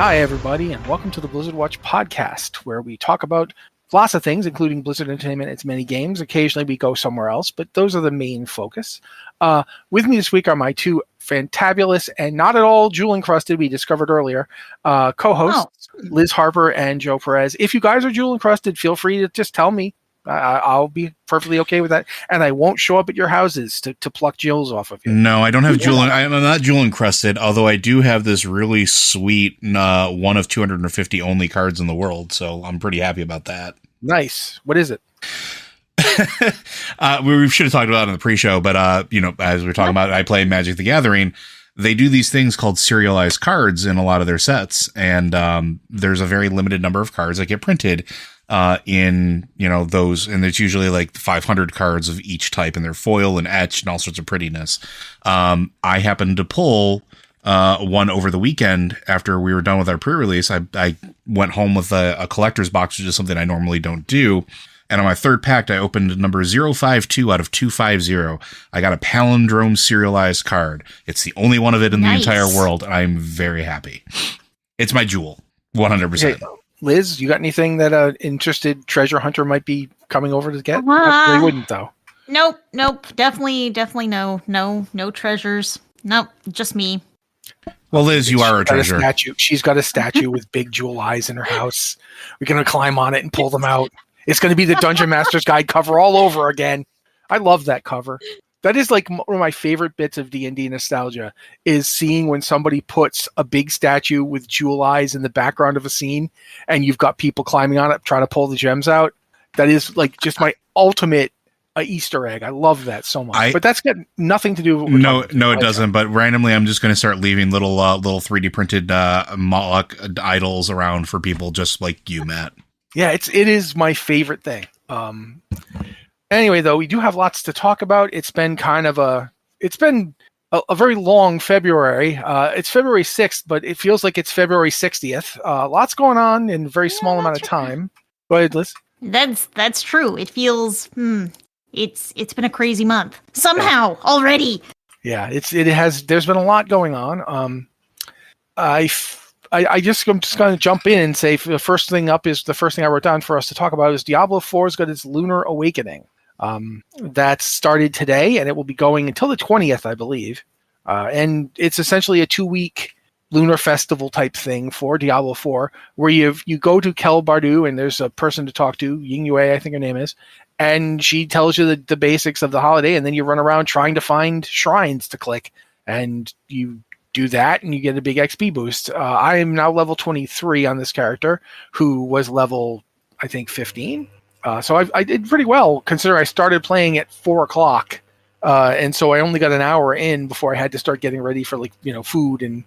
Hi, everybody, and welcome to the Blizzard Watch podcast, where we talk about lots of things, including Blizzard Entertainment and its many games. Occasionally, we go somewhere else, but those are the main focus. With me this week are my two fantabulous and not at all jewel-encrusted, we discovered earlier, co-hosts, Liz Harper and Joe Perez. If you guys are jewel-encrusted, feel free to just tell me. I'll be perfectly okay with that, and I won't show up at your houses to pluck jewels off of you. No, I don't have jewel. I'm not jewel encrusted, although I do have this really sweet one of 250 only cards in the world, so I'm pretty happy about that. Nice. What is it? We should have talked about it in the pre-show, but as we were talking about, I play Magic the Gathering. They do these things called serialized cards in a lot of their sets, and there's a very limited number of cards that get printed in those, and it's usually like 500 cards of each type, and they're foil and etched and all sorts of prettiness. I happened to pull one over the weekend after we were done with our pre-release. I went home with a collector's box, which is something I normally don't do. And on my third pack, I opened number 052 out of 250. I got a palindrome serialized card. It's the only one of it in the entire world, and I'm very happy. It's my jewel, 100%. Okay. Liz, you got anything that an interested treasure hunter might be coming over to get? They wouldn't, though. Nope. Definitely no treasures. Nope, just me. Well, Liz, you are a treasure. She's got a statue with big jewel eyes in her house. We're going to climb on it and pull them out. It's going to be the Dungeon Master's Guide cover all over again. I love that cover. That is like one of my favorite bits of D&D nostalgia, is seeing when somebody puts a big statue with jewel eyes in the background of a scene and you've got people climbing on it trying to pull the gems out. That is like just my ultimate Easter egg. I love that so much. But that's got nothing to do with what No, it doesn't. But randomly, I'm just going to start leaving little 3D printed Moloch idols around for people just like you, Matt. Yeah, it is my favorite thing. Anyway, though, we do have lots to talk about. It's been a very long February. It's February 6th, but it feels like it's February 60th. Lots going on in a very small amount of time. Go ahead, Liz. That's true. It feels it's been a crazy month somehow already. Yeah, there's been a lot going on. I'm just going to jump in and say the first thing I wrote down for us to talk about is Diablo 4's got its Lunar Awakening. That started today, and it will be going until the 20th, I believe. And it's essentially a 2-week lunar festival type thing for Diablo 4, where you go to Kel Bardu, and there's a person to talk to, Ying Yue, I think her name is, and she tells you the basics of the holiday, and then you run around trying to find shrines to click, and you do that, and you get a big XP boost. I am now level 23 on this character, who was level, I think, 15. So I did pretty well, considering I started playing at 4 o'clock, and so I only got an hour in before I had to start getting ready for food and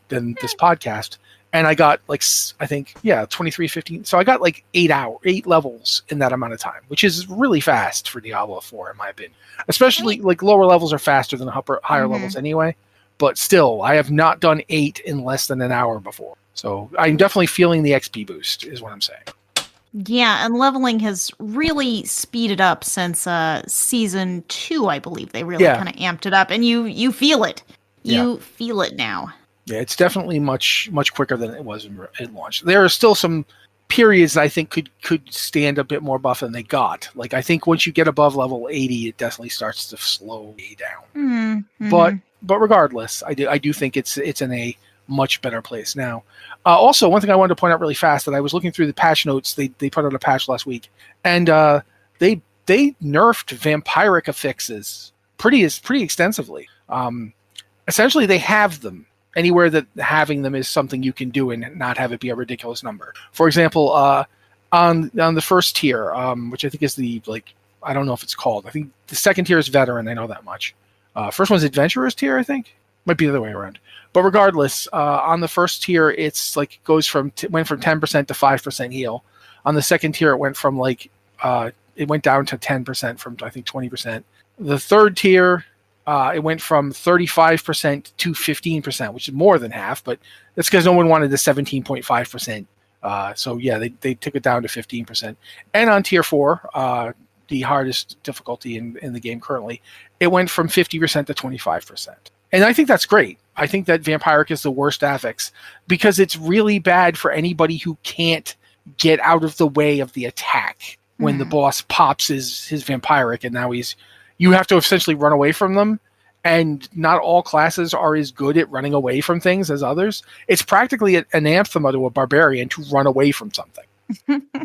then this podcast. And I got 23, 15. So I got 8 levels in that amount of time, which is really fast for Diablo 4, in my opinion. Especially lower levels are faster than higher levels anyway. But still, I have not done 8 in less than an hour before. So I'm definitely feeling the XP boost, is what I'm saying. Yeah, and leveling has really speeded up since season 2, I believe. They really kind of amped it up, and you feel it. You feel it now. Yeah, it's definitely much quicker than it was in launch. There are still some periods that I think could stand a bit more buff than they got. I think once you get above level 80, it definitely starts to slow way down. Mm-hmm. But regardless, I do think it's in a much better place now. Also, one thing I wanted to point out really fast, that I was looking through the patch notes. They put out a patch last week, and they nerfed vampiric affixes pretty extensivly. Essentially, they have them anywhere that having them is something you can do and not have it be a ridiculous number. For example, on the first tier, which I think is I don't know if it's called. I think the second tier is veteran. I know that much. First one's adventurer's tier, I think. Might be the other way around. But regardless, on the first tier, it's went from 10% to 5% heal. On the second tier, it went from it went down to 10% from I think 20%. The third tier, it went from 35% to 15%, which is more than half, but that's because no one wanted the 17.5%. So yeah, they took it down to 15%. And on tier 4, the hardest difficulty in the game currently, it went from 50% to 25%. And I think that's great. I think that Vampiric is the worst affix because it's really bad for anybody who can't get out of the way of the attack when the boss pops his Vampiric, and now you have to essentially run away from them. And not all classes are as good at running away from things as others. It's practically an anathema to a barbarian to run away from something.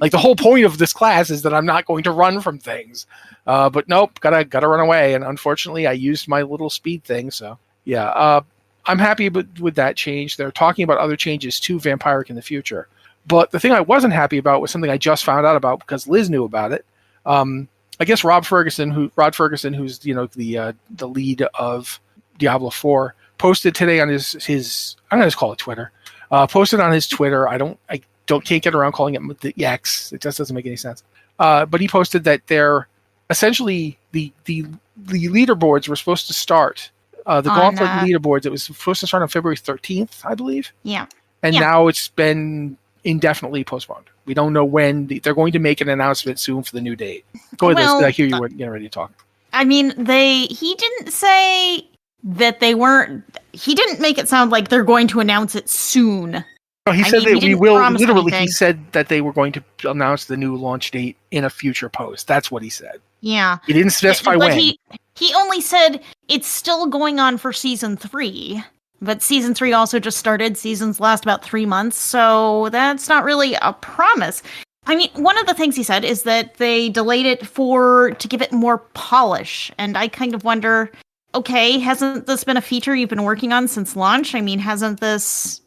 Like the whole point of this class is that I'm not going to run from things. But nope, gotta run away. And unfortunately, I used my little speed thing. So yeah, I'm happy with that change. They're talking about other changes to Vampiric in the future. But the thing I wasn't happy about was something I just found out about because Liz knew about it. I guess Rod Ferguson, who's the lead of Diablo 4, posted today on his I'm gonna just call it Twitter. Posted on his Twitter. Can't get around calling it the X. It just doesn't make any sense. But he posted that they're essentially the leaderboards were supposed to start. The Gauntlet leaderboards. It was supposed to start on February 13th, I believe. Yeah. And now it's been indefinitely postponed. We don't know when. They're going to make an announcement soon for the new date. Go ahead, Liz. I hear you were getting ready to talk. I mean, he didn't say that they weren't. He didn't make it sound like they're going to announce it soon. No, he said that we will. Literally, he said that they were going to announce the new launch date in a future post. That's what he said. Yeah. He didn't specify when. He only said it's still going on for season 3. But season 3 also just started. Seasons last about 3 months, so that's not really a promise. I mean, one of the things he said is that they delayed it to give it more polish, and I kind of wonder, okay, hasn't this been a feature you've been working on since launch? I mean, hasn't this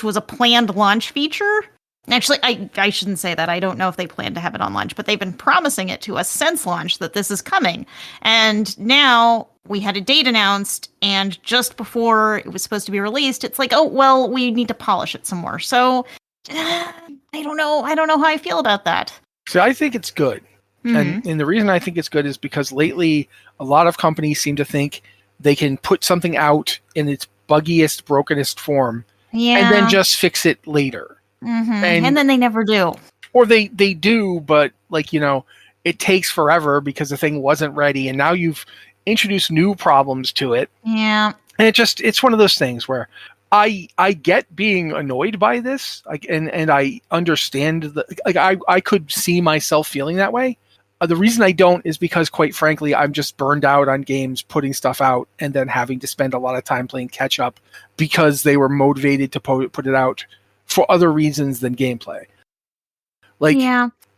was a planned launch feature? Actually, I shouldn't say that. I don't know if they plan to have it on launch, but they've been promising it to us since launch that this is coming. And now we had a date announced, and just before it was supposed to be released, it's like, oh, well, we need to polish it some more. So I don't know. I don't know how I feel about that. So I think it's good. And the reason I think it's good is because lately a lot of companies seem to think they can put something out in its buggiest, brokenest form and then just fix it later. And then they never do. Or they do, but it takes forever because the thing wasn't ready, and now you've introduced new problems to it. Yeah. And it's one of those things where I get being annoyed by this, and I understand I could see myself feeling that way. The reason I don't is because, quite frankly, I'm just burned out on games putting stuff out and then having to spend a lot of time playing catch up because they were motivated to put it out for other reasons than gameplay.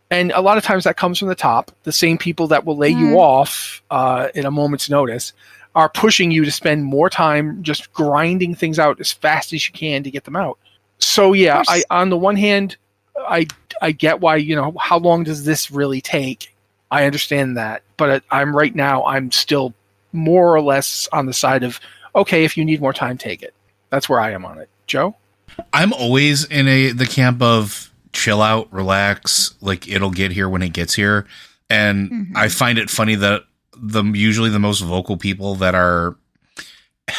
And a lot of times that comes from the top. The same people that will lay you off in a moment's notice are pushing you to spend more time just grinding things out as fast as you can to get them out. So yeah, on the one hand, I get why, how long does this really take? I understand that. But I'm still more or less on the side of, okay, if you need more time, take it. That's where I am on it. Joe? I'm always in the camp of chill out, relax, like it'll get here when it gets here. And I find it funny that usually the most vocal people that are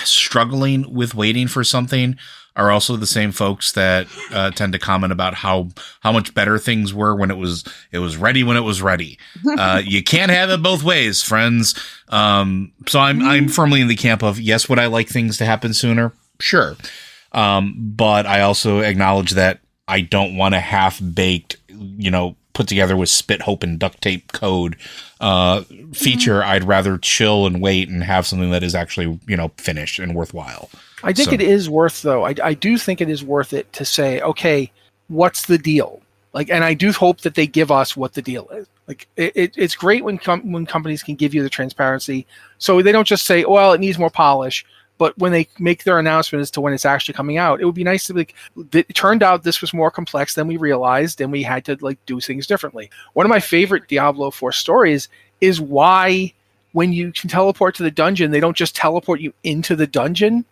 struggling with waiting for something are also the same folks that tend to comment about how much better things were when it was ready when it was ready. You can't have it both ways, friends. So I'm firmly in the camp of, yes, would I like things to happen sooner? Sure. But I also acknowledge that I don't want a half-baked, put together with spit, hope, and duct tape code feature. I'd rather chill and wait and have something that is actually, finished and worthwhile. I think it is worth, though. I do think it is worth it to say, okay, what's the deal? And I do hope that they give us what the deal is. It's great when companies can give you the transparency, so they don't just say, well, it needs more polish. But when they make their announcement as to when it's actually coming out, it would be nice to it turned out this was more complex than we realized, and we had to do things differently. One of my favorite Diablo 4 stories is why when you can teleport to the dungeon, they don't just teleport you into the dungeon.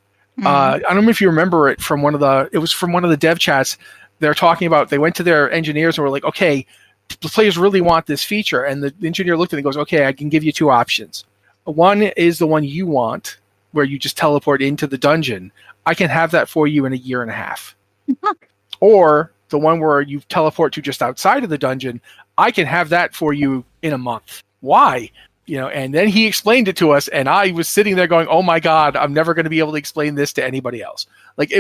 I don't know if you remember it from one of the dev chats. They're talking about, they went to their engineers and were like, okay, the players really want this feature. And the engineer looked at it and goes, okay, I can give you 2 options. One is the one you want, where you just teleport into the dungeon. I can have that for you in a year and a half. Or the one where you teleport to just outside of the dungeon, I can have that for you in a month. Why? And then he explained it to us, and I was sitting there going, oh my God, I'm never going to be able to explain this to anybody else. Like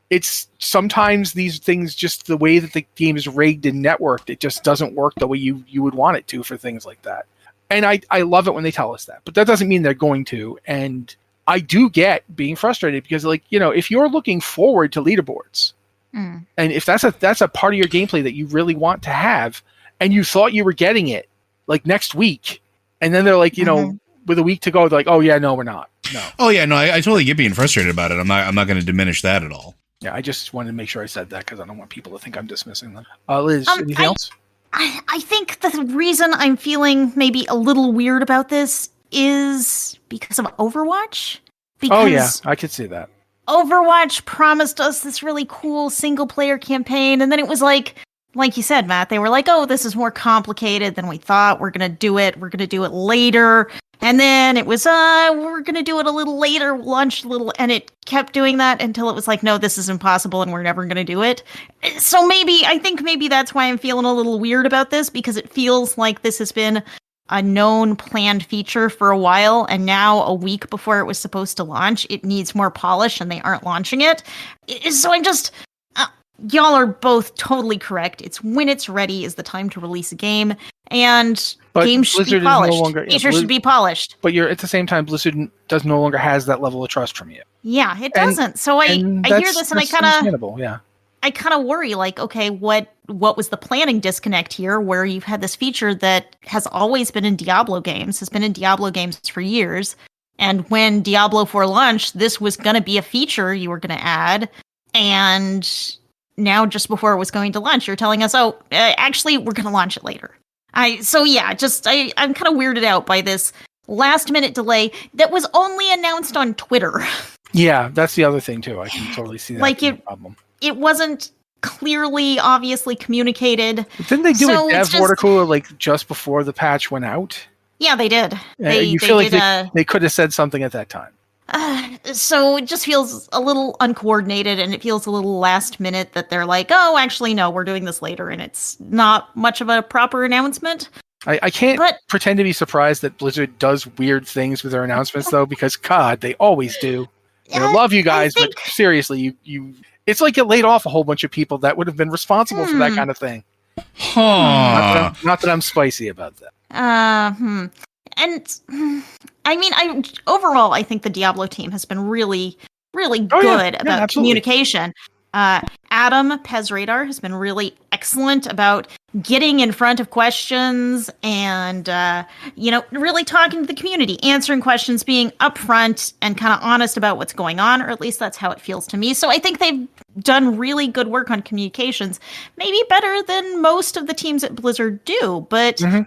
it's sometimes these things, just the way that the game is rigged and networked, it just doesn't work the way you would want it to for things like that. And I love it when they tell us that, but that doesn't mean they're going to. And I do get being frustrated because, like, if you're looking forward to leaderboards, and if that's a part of your gameplay that you really want to have, and you thought you were getting it like next week, and then they're like, with a week to go, they're like, oh yeah, no, we're not. No. Oh yeah, no, I totally get being frustrated about it. I'm not going to diminish that at all. Yeah, I just wanted to make sure I said that because I don't want people to think I'm dismissing them. Liz, anything else? I think the reason I'm feeling maybe a little weird about this is because of Overwatch. Oh yeah, I could see that. Overwatch promised us this really cool single-player campaign, and then it was like you said, Matt, they were like, oh, this is more complicated than we thought. We're going to do it later. And then it was, we're going to do it a little later, launch a little, and it kept doing that until it was like, no, this is impossible and we're never going to do it. So I think maybe that's why I'm feeling a little weird about this, because it feels like this has been a known planned feature for a while, and now a week before it was supposed to launch, it needs more polish and they aren't launching it. So I'm just... y'all are both totally correct. It's when it's ready is the time to release a game, and games should Blizzard be polished. Features should be polished. But at the same time, Blizzard no longer has that level of trust from you. Yeah, it doesn't. So I hear this and I kind of worry, like, okay, what was the planning disconnect here, where you've had this feature that has always been in Diablo games, has been in Diablo games for years, and when Diablo 4 launched, this was going to be a feature you were going to add, and now just before it was going to launch, you're telling us, actually, we're going to launch it later. I'm kind of weirded out by this last minute delay that was only announced on Twitter. Yeah, that's the other thing too. I can totally see that. Like problem. It wasn't clearly, obviously communicated. But didn't they do a dev article like just before the patch went out? Yeah, they did. They could have said something at that time. So it just feels a little uncoordinated, and it feels a little last minute that they're like, oh, actually, no, we're doing this later, and it's not much of a proper announcement. I can't pretend to be surprised that Blizzard does weird things with their announcements, though, because, God, they always do. I love you guys, but seriously, you it's like you laid off a whole bunch of people that would have been responsible for that kind of thing. Not that I'm spicy about that. And I mean, overall, I think the Diablo team has been really, really good about communication. Adam Pezradar has been really excellent about getting in front of questions and, really talking to the community, answering questions, being upfront and kind of honest about what's going on, or at least that's how it feels to me. So I think they've done really good work on communications, maybe better than most of the teams at Blizzard do. But yeah,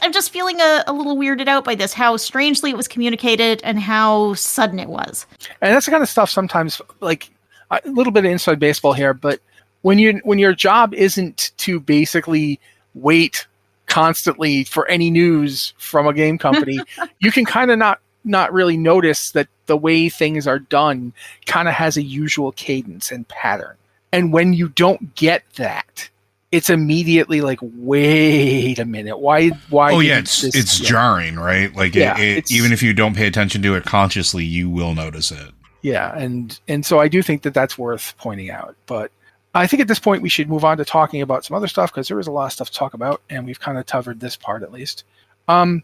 I'm just feeling a little weirded out by this, how strangely it was communicated and how sudden it was. And that's the kind of stuff sometimes, like a little bit of inside baseball here, but when your job isn't to basically wait constantly for any news from a game company, you can kind of not really notice that the way things are done kind of has a usual cadence and pattern. And when you don't get that, it's immediately like, wait a minute, why? Oh yeah, it's jarring, right? Like even if you don't pay attention to it consciously, you will notice it. Yeah, and so I do think that that's worth pointing out. But I think at this point we should move on to talking about some other stuff, because there is a lot of stuff to talk about, and we've kind of covered this part at least. I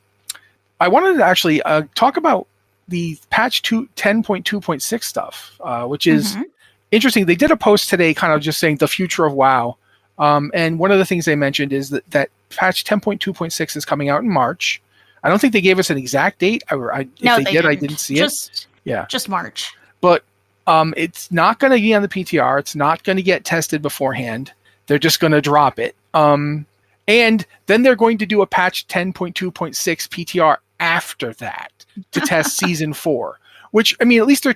wanted to actually talk about the patch 10.2.6 stuff, which is interesting. They did a post today kind of just saying the future of WoW. And one of the things they mentioned is that patch 10.2.6 is coming out in March. I don't think they gave us an exact date. If they did, I didn't see it. Yeah, just March. But it's not going to be on the PTR. It's not going to get tested beforehand. They're just going to drop it. And then they're going to do a patch 10.2.6 PTR after that to test Season 4. Which, I mean, at least they're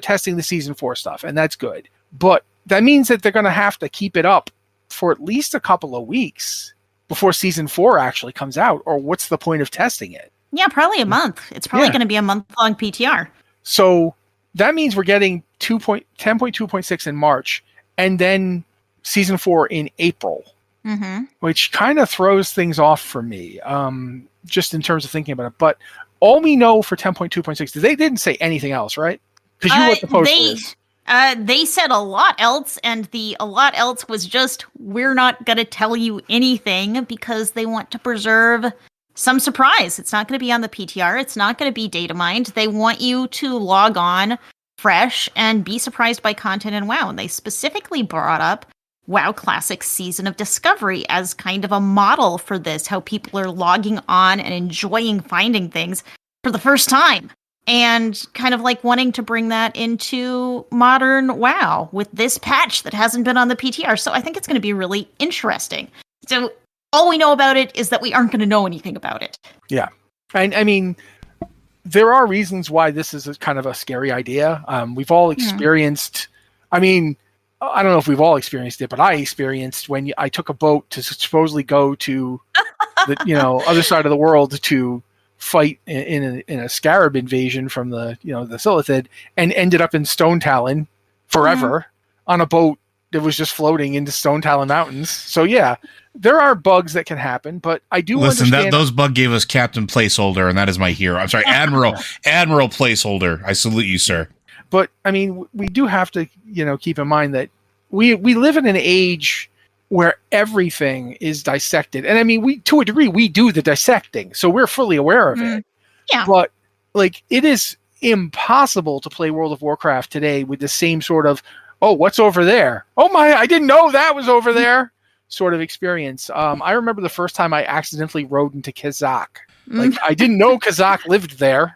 testing the Season 4 stuff, and that's good. But that means that they're going to have to keep it up for at least a couple of weeks before Season 4 actually comes out. Or what's the point of testing it? Yeah, probably a month. It's probably going to be a month-long PTR. So that means we're getting 10.2.6 in March, and then Season 4 in April. Mm-hmm. which kind of throws things off for me, just in terms of thinking about it. But all we know for 10.2.6, they didn't say anything else, right? Because you know what the post is. They said a lot else, and the a lot else was just, we're not going to tell you anything because they want to preserve some surprise. It's not going to be on the PTR. It's not going to be data mined. They want you to log on fresh and be surprised by content in WoW. And they specifically brought up WoW Classic Season of Discovery as kind of a model for this, how people are logging on and enjoying finding things for the first time. And kind of like wanting to bring that into modern WoW with this patch that hasn't been on the PTR. So I think it's going to be really interesting. So all we know about it is that we aren't going to know anything about it. Yeah. And I mean, there are reasons why this is kind of a scary idea. We've all experienced, I mean, I don't know if we've all experienced it, but I experienced when I took a boat to supposedly go to the other side of the world to fight in a scarab invasion from the Silithid, and ended up in Stone Talon forever on a boat that was just floating into Stone Talon Mountains. So yeah, there are bugs that can happen, but I do understand. Those bug gave us Captain Placeholder, and that is my hero. I'm sorry, Admiral Placeholder. I salute you, sir. But I mean, we do have to, keep in mind that we live in an age where everything is dissected, and I mean, to a degree, we do the dissecting, so we're fully aware of it. Yeah. But it is impossible to play World of Warcraft today with the same sort of, oh, what's over there? Oh my, I didn't know that was over there. Sort of experience. I remember the first time I accidentally rode into Kazakh. I didn't know Kazakh lived there.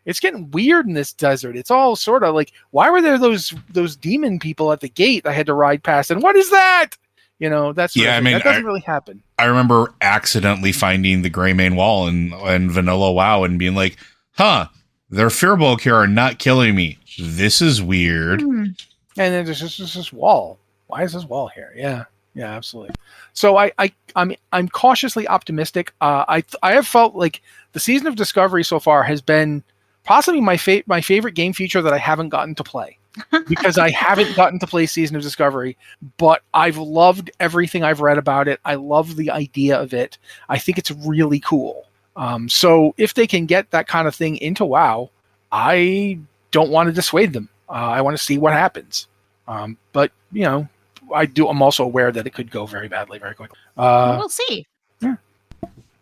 It's getting weird in this desert. It's all sort of like, why were there those demon people at the gate I had to ride past? And what is that? That's that doesn't really happen. I remember accidentally finding the Greymane Wall in vanilla WoW and being like, huh, their Firbolg here are not killing me. This is weird. And then there's just this wall. Why is this wall here? Yeah, absolutely. So I'm cautiously optimistic. I have felt like the Season of Discovery so far has been possibly my favorite game feature that I haven't gotten to play, because I haven't gotten to play Season of Discovery, but I've loved everything I've read about it. I love the idea of it. I think it's really cool. So if they can get that kind of thing into WoW, I don't want to dissuade them. I want to see what happens. But I'm also aware that it could go very badly very quickly. We'll see. Yeah.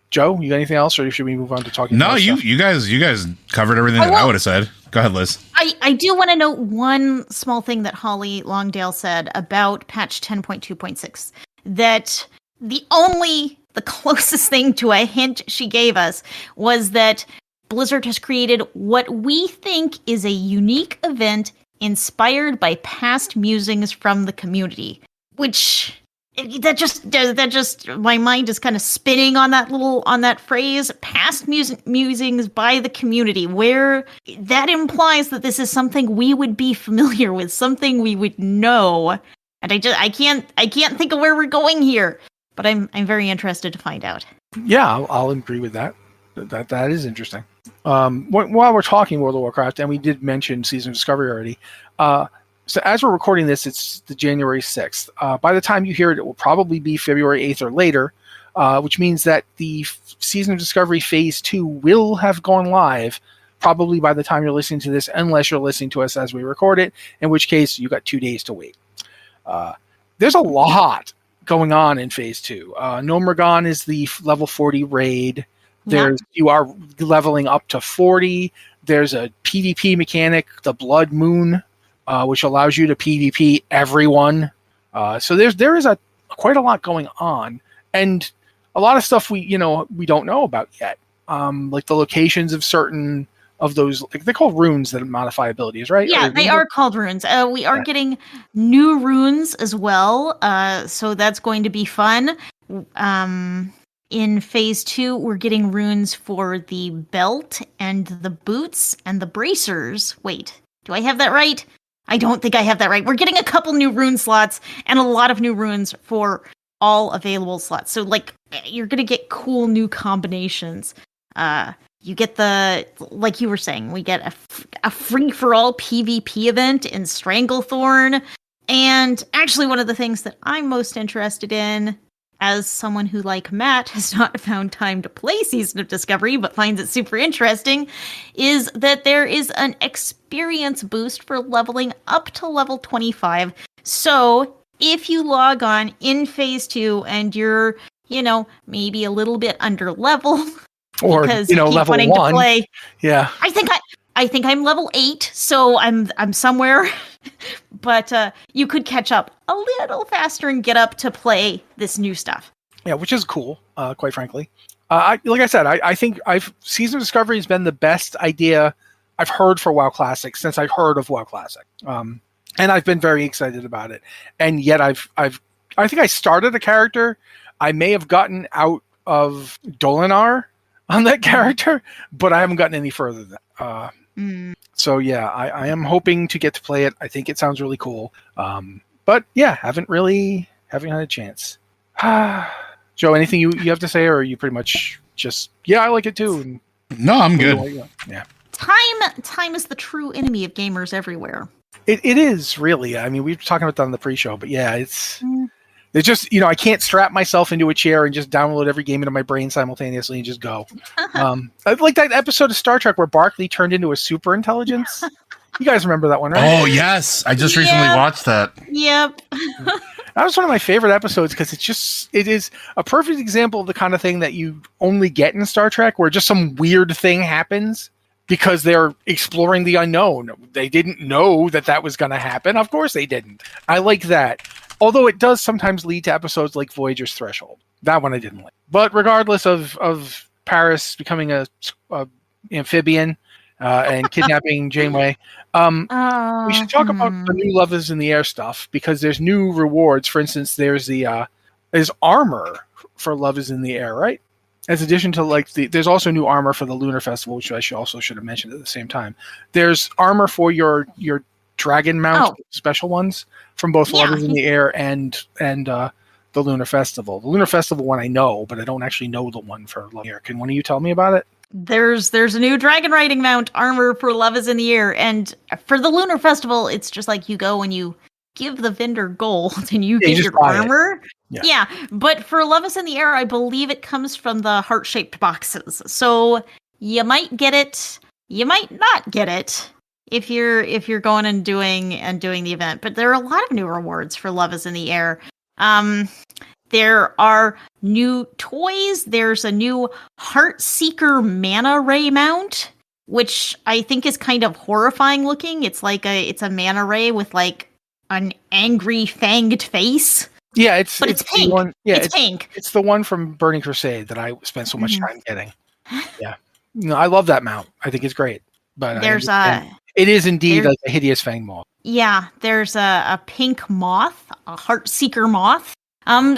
Joe, you got anything else, or should we move on to talking? No, you guys covered everything that I would have said. Go ahead, Liz. I do want to note one small thing that Holly Longdale said about patch 10.2.6, that the closest thing to a hint she gave us was that Blizzard has created what we think is a unique event inspired by past musings from the community, which that just my mind is kind of spinning on that phrase, past musings by the community, where that implies that this is something we would be familiar with, something we would know. And I can't think of where we're going here, but I'm very interested to find out. Yeah, I'll agree with that. That is interesting. While we're talking World of Warcraft, and we did mention Season of Discovery already, so as we're recording this, it's the January 6th. By the time you hear it, it will probably be February 8th or later, which means that the Season of Discovery Phase 2 will have gone live probably by the time you're listening to this, unless you're listening to us as we record it, in which case you got 2 days to wait. There's a lot going on in Phase 2. Gnomeregan is the level 40 raid. You are leveling up to 40. There's a PvP mechanic, the Blood Moon, which allows you to PvP everyone. So there is quite a lot going on, and a lot of stuff we don't know about yet. Like the locations of certain of those, like they're called runes that modify abilities, right? Yeah, they are called runes. We are getting new runes as well, so that's going to be fun. In Phase 2, we're getting runes for the belt and the boots and the bracers. Wait, do I have that right? I don't think I have that right. We're getting a couple new rune slots and a lot of new runes for all available slots. So, you're going to get cool new combinations. You get like you were saying, we get a free-for-all PvP event in Stranglethorn. And actually, one of the things that I'm most interested in, as someone who, like Matt, has not found time to play Season of Discovery but finds it super interesting, is that there is an experience boost for leveling up to level 25. So if you log on in Phase 2 and you're, maybe a little bit under level, Or, because you keep level wanting 1. to play. Yeah. I think I'm level 8, so I'm somewhere. But you could catch up a little faster and get up to play this new stuff. Yeah, which is cool, quite frankly. Like I said, I think Season of Discovery has been the best idea I've heard for WoW Classic since I've heard of WoW Classic. And I've been very excited about it. And yet I think I started a character. I may have gotten out of Dolinar on that character, but I haven't gotten any further than that. So yeah, I am hoping to get to play it. I think it sounds really cool. But yeah, haven't had a chance. Joe, anything you have to say, or are you pretty much just, I like it too? And No, I'm good. Yeah. Time is the true enemy of gamers everywhere. It is really. I mean, we were talking about that on the pre-show, but yeah, it's just, I can't strap myself into a chair and just download every game into my brain simultaneously and just go. I like that episode of Star Trek where Barclay turned into a super intelligence. You guys remember that one, right? Oh, yes. I just recently watched that. Yep. That was one of my favorite episodes because it is a perfect example of the kind of thing that you only get in Star Trek, where just some weird thing happens because they're exploring the unknown. They didn't know that was going to happen. Of course they didn't. I like that. Although it does sometimes lead to episodes like Voyager's Threshold. That one I didn't like. But regardless of Paris becoming a amphibian and kidnapping Janeway, we should talk about the new Love is in the Air stuff, because there's new rewards. For instance, there's armor for Love is in the Air, right? As addition to there's also new armor for the Lunar Festival, which I should have mentioned at the same time. There's armor for your dragon mount special ones from both Love is in the Air and the Lunar Festival. The Lunar Festival one I know, but I don't actually know the one for Love in the Air. Can one of you tell me about it? There's a new dragon riding mount armor for Love is in the Air, and for the Lunar Festival, it's just like you go and you give the vendor gold and you get your armor. Yeah, but for Love is in the Air, I believe it comes from the heart-shaped boxes. So you might get it, you might not get it if you're going and doing the event. But there are a lot of new rewards for Love is in the Air. There are new toys. There's a new Heartseeker Mana Ray mount, which I think is kind of horrifying looking. It's a mana ray with like an angry fanged face. Yeah, it's pink. The one, yeah, it's pink. It's the one from Burning Crusade that I spent so much time getting. Yeah, I love that mount. I think it's great. But it is indeed like a hideous fang moth. Yeah, there's a pink moth, a Heartseeker moth.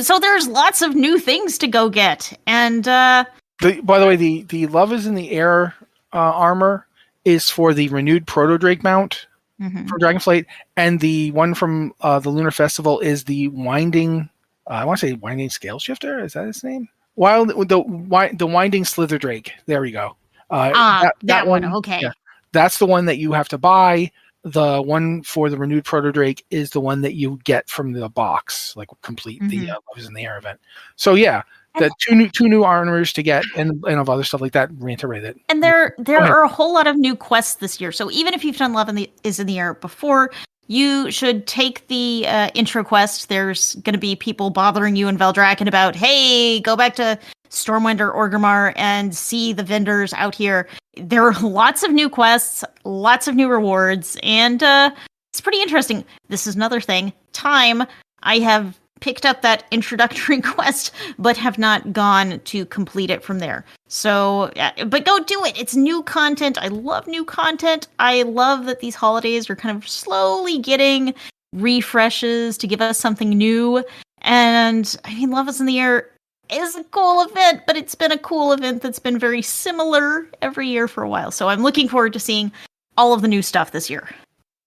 So there's lots of new things to go get. And by the way, the Love is in the Air armor is for the renewed Proto-Drake mount from Dragonflight, and the one from the Lunar Festival is the winding. I want to say winding scale shifter. Is that his name? The winding Slither Drake. There we go. That one. Okay. Yeah, that's the one that you have to buy. The one for the renewed Proto-Drake is the one that you get from the box, like complete the Love is in the Air event. So yeah, the two new armors to get and of other stuff like that. Reiterate it. And there are a whole lot of new quests this year. So even if you've done Love is in the Air before, you should take the intro quest. There's going to be people bothering you in Veldraken about, hey, go back to Stormwind or Orgrimmar and see the vendors out here. There are lots of new quests, lots of new rewards, and it's pretty interesting. This is another thing. I have picked up that introductory quest, but have not gone to complete it from there. So, but go do it. It's new content. I love new content. I love that these holidays are kind of slowly getting refreshes to give us something new. And I mean, Love is in the Air is a cool event, but it's been a cool event that's been very similar every year for a while. So I'm looking forward to seeing all of the new stuff this year.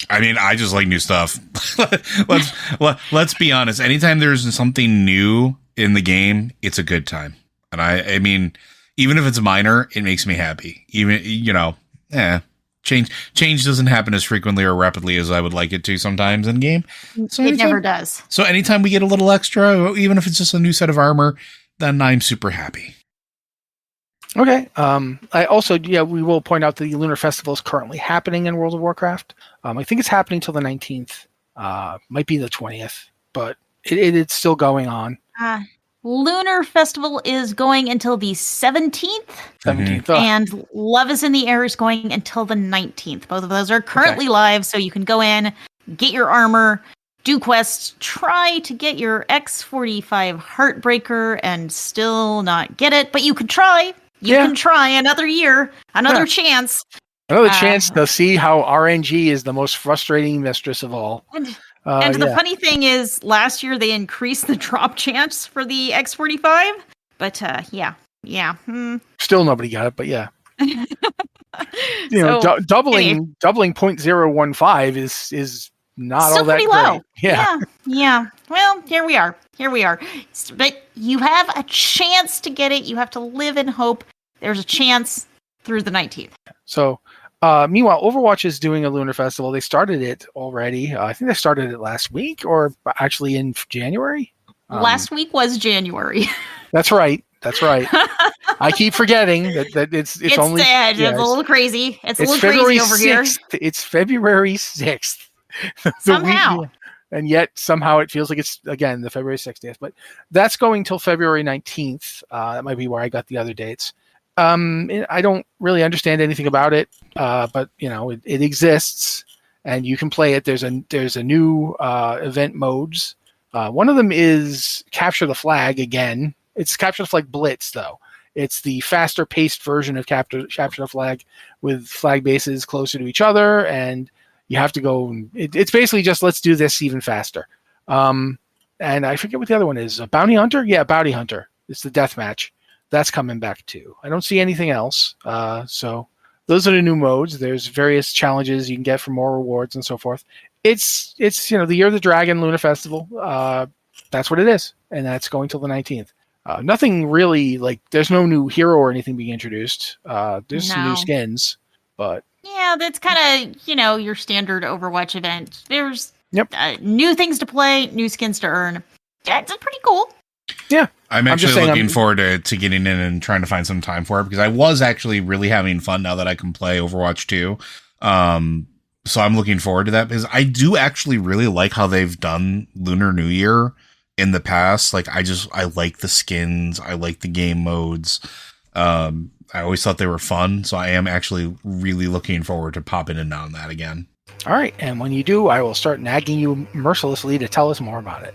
I mean, I just like new stuff. Let's be honest. Anytime there's something new in the game, it's a good time. And I mean, even if it's minor, it makes me happy. Even, change doesn't happen as frequently or rapidly as I would like it to sometimes in game. So It never does. So anytime we get a little extra, even if it's just a new set of armor, then I'm super happy. Okay. I also, we will point out that the Lunar Festival is currently happening in World of Warcraft. I think it's happening till the 19th. Might be the 20th, but it's still going on. Lunar Festival is going until the 17th. 17th. And Love is in the Air is going until the 19th. Both of those are currently live, so you can go in, get your armor, do quests, try to get your X45 Heartbreaker and still not get it, but you can try. You can try another year, another chance. Another chance to see how RNG is the most frustrating mistress of all. And the funny thing is, last year they increased the drop chance for the X45, but Still nobody got it, but yeah. Doubling 0.015 is not still all that pretty great. low. Yeah. Well, here we are. But you have a chance to get it. You have to live in hope. There's a chance through the 19th. So, meanwhile, Overwatch is doing a Lunar Festival. They started it already. I think they started it last week, or actually in January. Last week was January. That's right. I keep forgetting that it's only. It's a little crazy. It's a little February crazy over 6th. here. It's February 6th. Somehow. And yet somehow it feels like it's again the February 60th. But that's going till February 19th. That might be where I got the other dates. I don't really understand anything about it, but it exists and you can play it. There's a new event modes. One of them is Capture the Flag again. It's Capture the Flag Blitz though. It's the faster paced version of Capture the Flag with flag bases closer to each other, and you have to go. It's basically just let's do this even faster. And I forget what the other one is. A Bounty Hunter? Yeah, Bounty Hunter. It's the deathmatch. That's coming back too. I don't see anything else. So those are the new modes. There's various challenges you can get for more rewards and so forth. It's the Year of the Dragon Lunar Festival. That's what it is, and that's going till the 19th. Nothing really there's no new hero or anything being introduced. There's some new skins, but yeah, that's kind of your standard Overwatch event. There's new things to play, new skins to earn. Yeah, it's pretty cool. Yeah, I'm actually looking forward to getting in and trying to find some time for it because I was actually really having fun now that I can play Overwatch 2. So I'm looking forward to that because I do actually really like how they've done Lunar New Year in the past. I like the skins. I like the game modes. I always thought they were fun. So I am actually really looking forward to popping in on that again. All right. And when you do, I will start nagging you mercilessly to tell us more about it.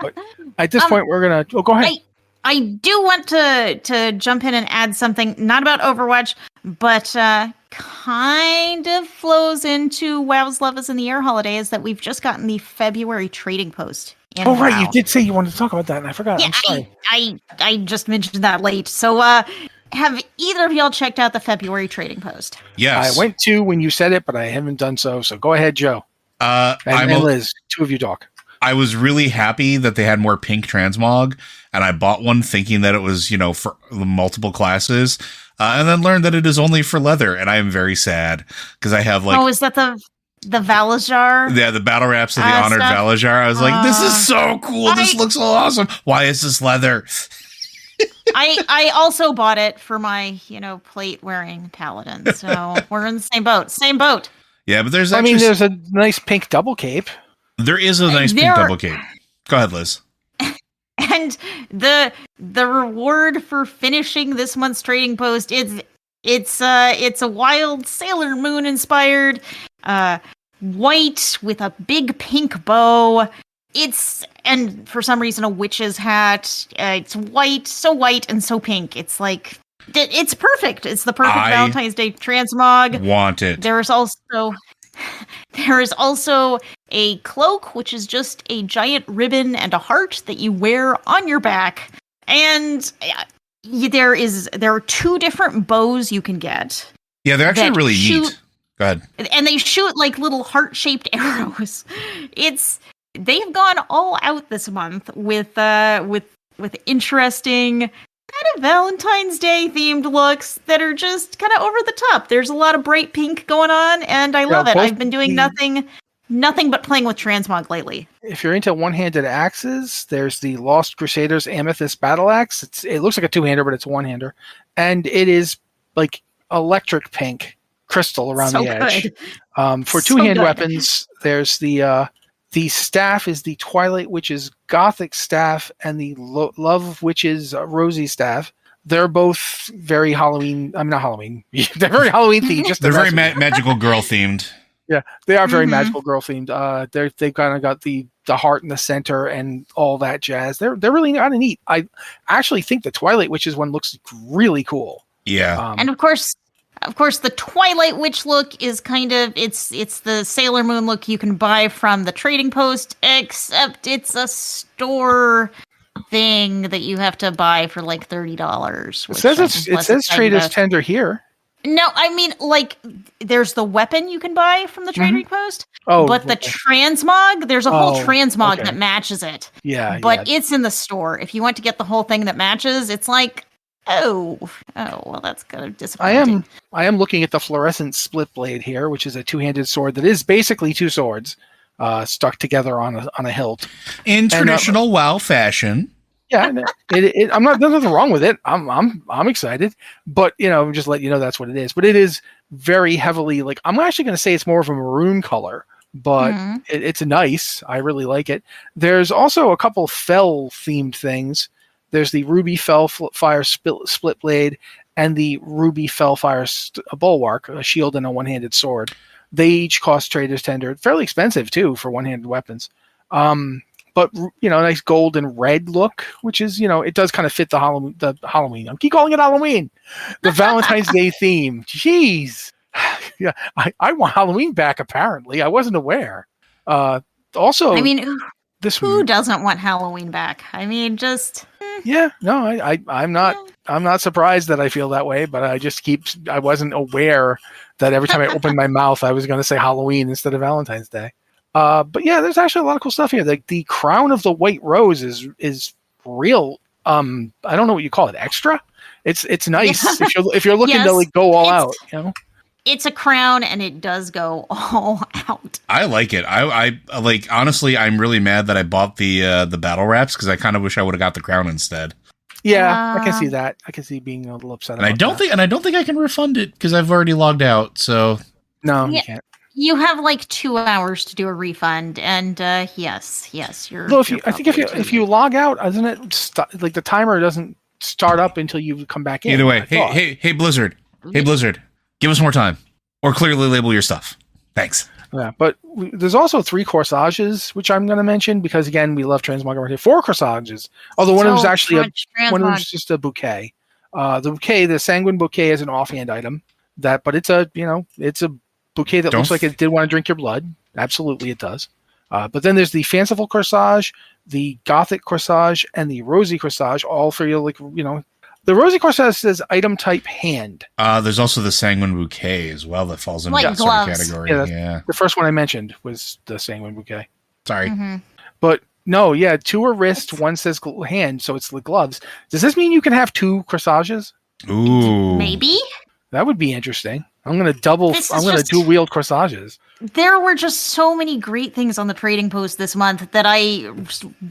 But at this point, we're going to go ahead. I do want to jump in and add something, not about Overwatch, but kind of flows into WoW's Love is in the Air holiday, is that we've just gotten the February trading post. Oh, right. You did say you wanted to talk about that, and I forgot. Yeah, I'm sorry. I just mentioned that late. So have either of y'all checked out the February trading post? Yes. I went to when you said it, but I haven't done so. So go ahead, Joe. And Liz, two of you talk. I was really happy that they had more pink transmog, and I bought one thinking that it was, for multiple classes, and then learned that it is only for leather, and I am very sad because I have is that the Valajar? Yeah, the Battle Raps of the Honored stuff? Valajar. I was like, this is so cool. This looks so awesome. Why is this leather? I also bought it for my, plate wearing paladin. So we're in the same boat. Yeah, but there's there's a nice pink double cape. There is a nice pink double cape. Go ahead, Liz. And the reward for finishing this month's trading post it's a wild Sailor Moon inspired white with a big pink bow. And for some reason a witch's hat. It's white, so white and so pink. It's it's perfect. It's the perfect Valentine's Day transmog. Want it. There is also a cloak, which is just a giant ribbon and a heart that you wear on your back. And there are two different bows you can get. Yeah, they're actually really neat. Go ahead. And they shoot little heart-shaped arrows. They've gone all out this month with interesting, kind of Valentine's Day themed looks that are just kind of over the top. There's a lot of bright pink going on, and I love it. I've been doing nothing but playing with transmog lately. If you're into one-handed axes, there's the Lost Crusaders Amethyst Battle Axe. It looks like a two-hander, but it's a one-hander, and it is like electric pink crystal around the edge. For two-hand weapons, there's the staff is the Twilight Witch's Gothic staff, and the Love Witch's Rosy staff. They're both very Halloween. I'm not Halloween. They're very Halloween themed. They're very magical girl themed. Yeah, they are very magical girl themed. They've kind of got the heart in the center and all that jazz. They're really kind of neat. I actually think the Twilight Witch's one looks really cool. Yeah, and of course, the Twilight Witch look is kind of it's the Sailor Moon look you can buy from the Trading Post, except it's a store thing that you have to buy for like $30. It says Trader's Tender here. No, I mean, like, there's the weapon you can buy from the Trading Post, but the transmog, there's a whole transmog that matches it. Yeah, but it's in the store. If you want to get the whole thing that matches, it's like, well, that's kind of disappointing. I am looking at the fluorescent split blade here, which is a two-handed sword that is basically two swords stuck together on a hilt in traditional WoW fashion. Yeah, there's nothing wrong with it. I'm excited, but just let you know that's what it is. But it is very heavily I'm actually going to say it's more of a maroon color, but it's nice. I really like it. There's also a couple Fell themed things. There's the Ruby Fellfire split blade and the Ruby Fellfire bulwark, a shield and a one-handed sword. They each cost Trader's Tender, fairly expensive too for one-handed weapons. But nice gold and red look, which is it does kind of fit the Halloween. I keep calling it Halloween, the Valentine's Day theme. Jeez, yeah, I want Halloween back. Apparently, I wasn't aware. Also, I mean, who doesn't want Halloween back? I mean, just yeah. No, I'm not surprised that I feel that way, but I wasn't aware that every time I opened my mouth, I was going to say Halloween instead of Valentine's Day. But yeah, there's actually a lot of cool stuff here. The Crown of the White Rose is real. I don't know what you call it. Extra. It's nice if you're looking to go all out. It's a crown, and it does go all out. I like it. I like. Honestly, I'm really mad that I bought the battle wraps because I kind of wish I would have got the crown instead. Yeah, I can see that. I can see being a little upset. And I don't think I can refund it because I've already logged out. So no, you can't. You have 2 hours to do a refund, and yes, you're. No, if you log out, doesn't it the timer doesn't start up until you come back in? Either way, hey Blizzard, give us more time, or clearly label your stuff. Thanks. Yeah, but there's also 3 corsages, which I'm going to mention because again, we love transmog right here. 4 corsages, although one of them is actually one of them is just a bouquet. The Sanguine Bouquet is an offhand item but it's a bouquet that looks like it did want to drink your blood. Absolutely, it does. But then there's the Fanciful Corsage, the Gothic Corsage, and the Rosy Corsage, all for you. The Rosy Corsage says item type hand. There's also the Sanguine Bouquet as well that falls into that sort of category. Yeah, the first one I mentioned was the Sanguine Bouquet. Sorry. But no, 2 are wrist, 1 says hand, so it's the gloves. Does this mean you can have 2 corsages? Ooh. Maybe. That would be interesting. I'm going to dual wield corsages. There were just so many great things on the Trading Post this month that I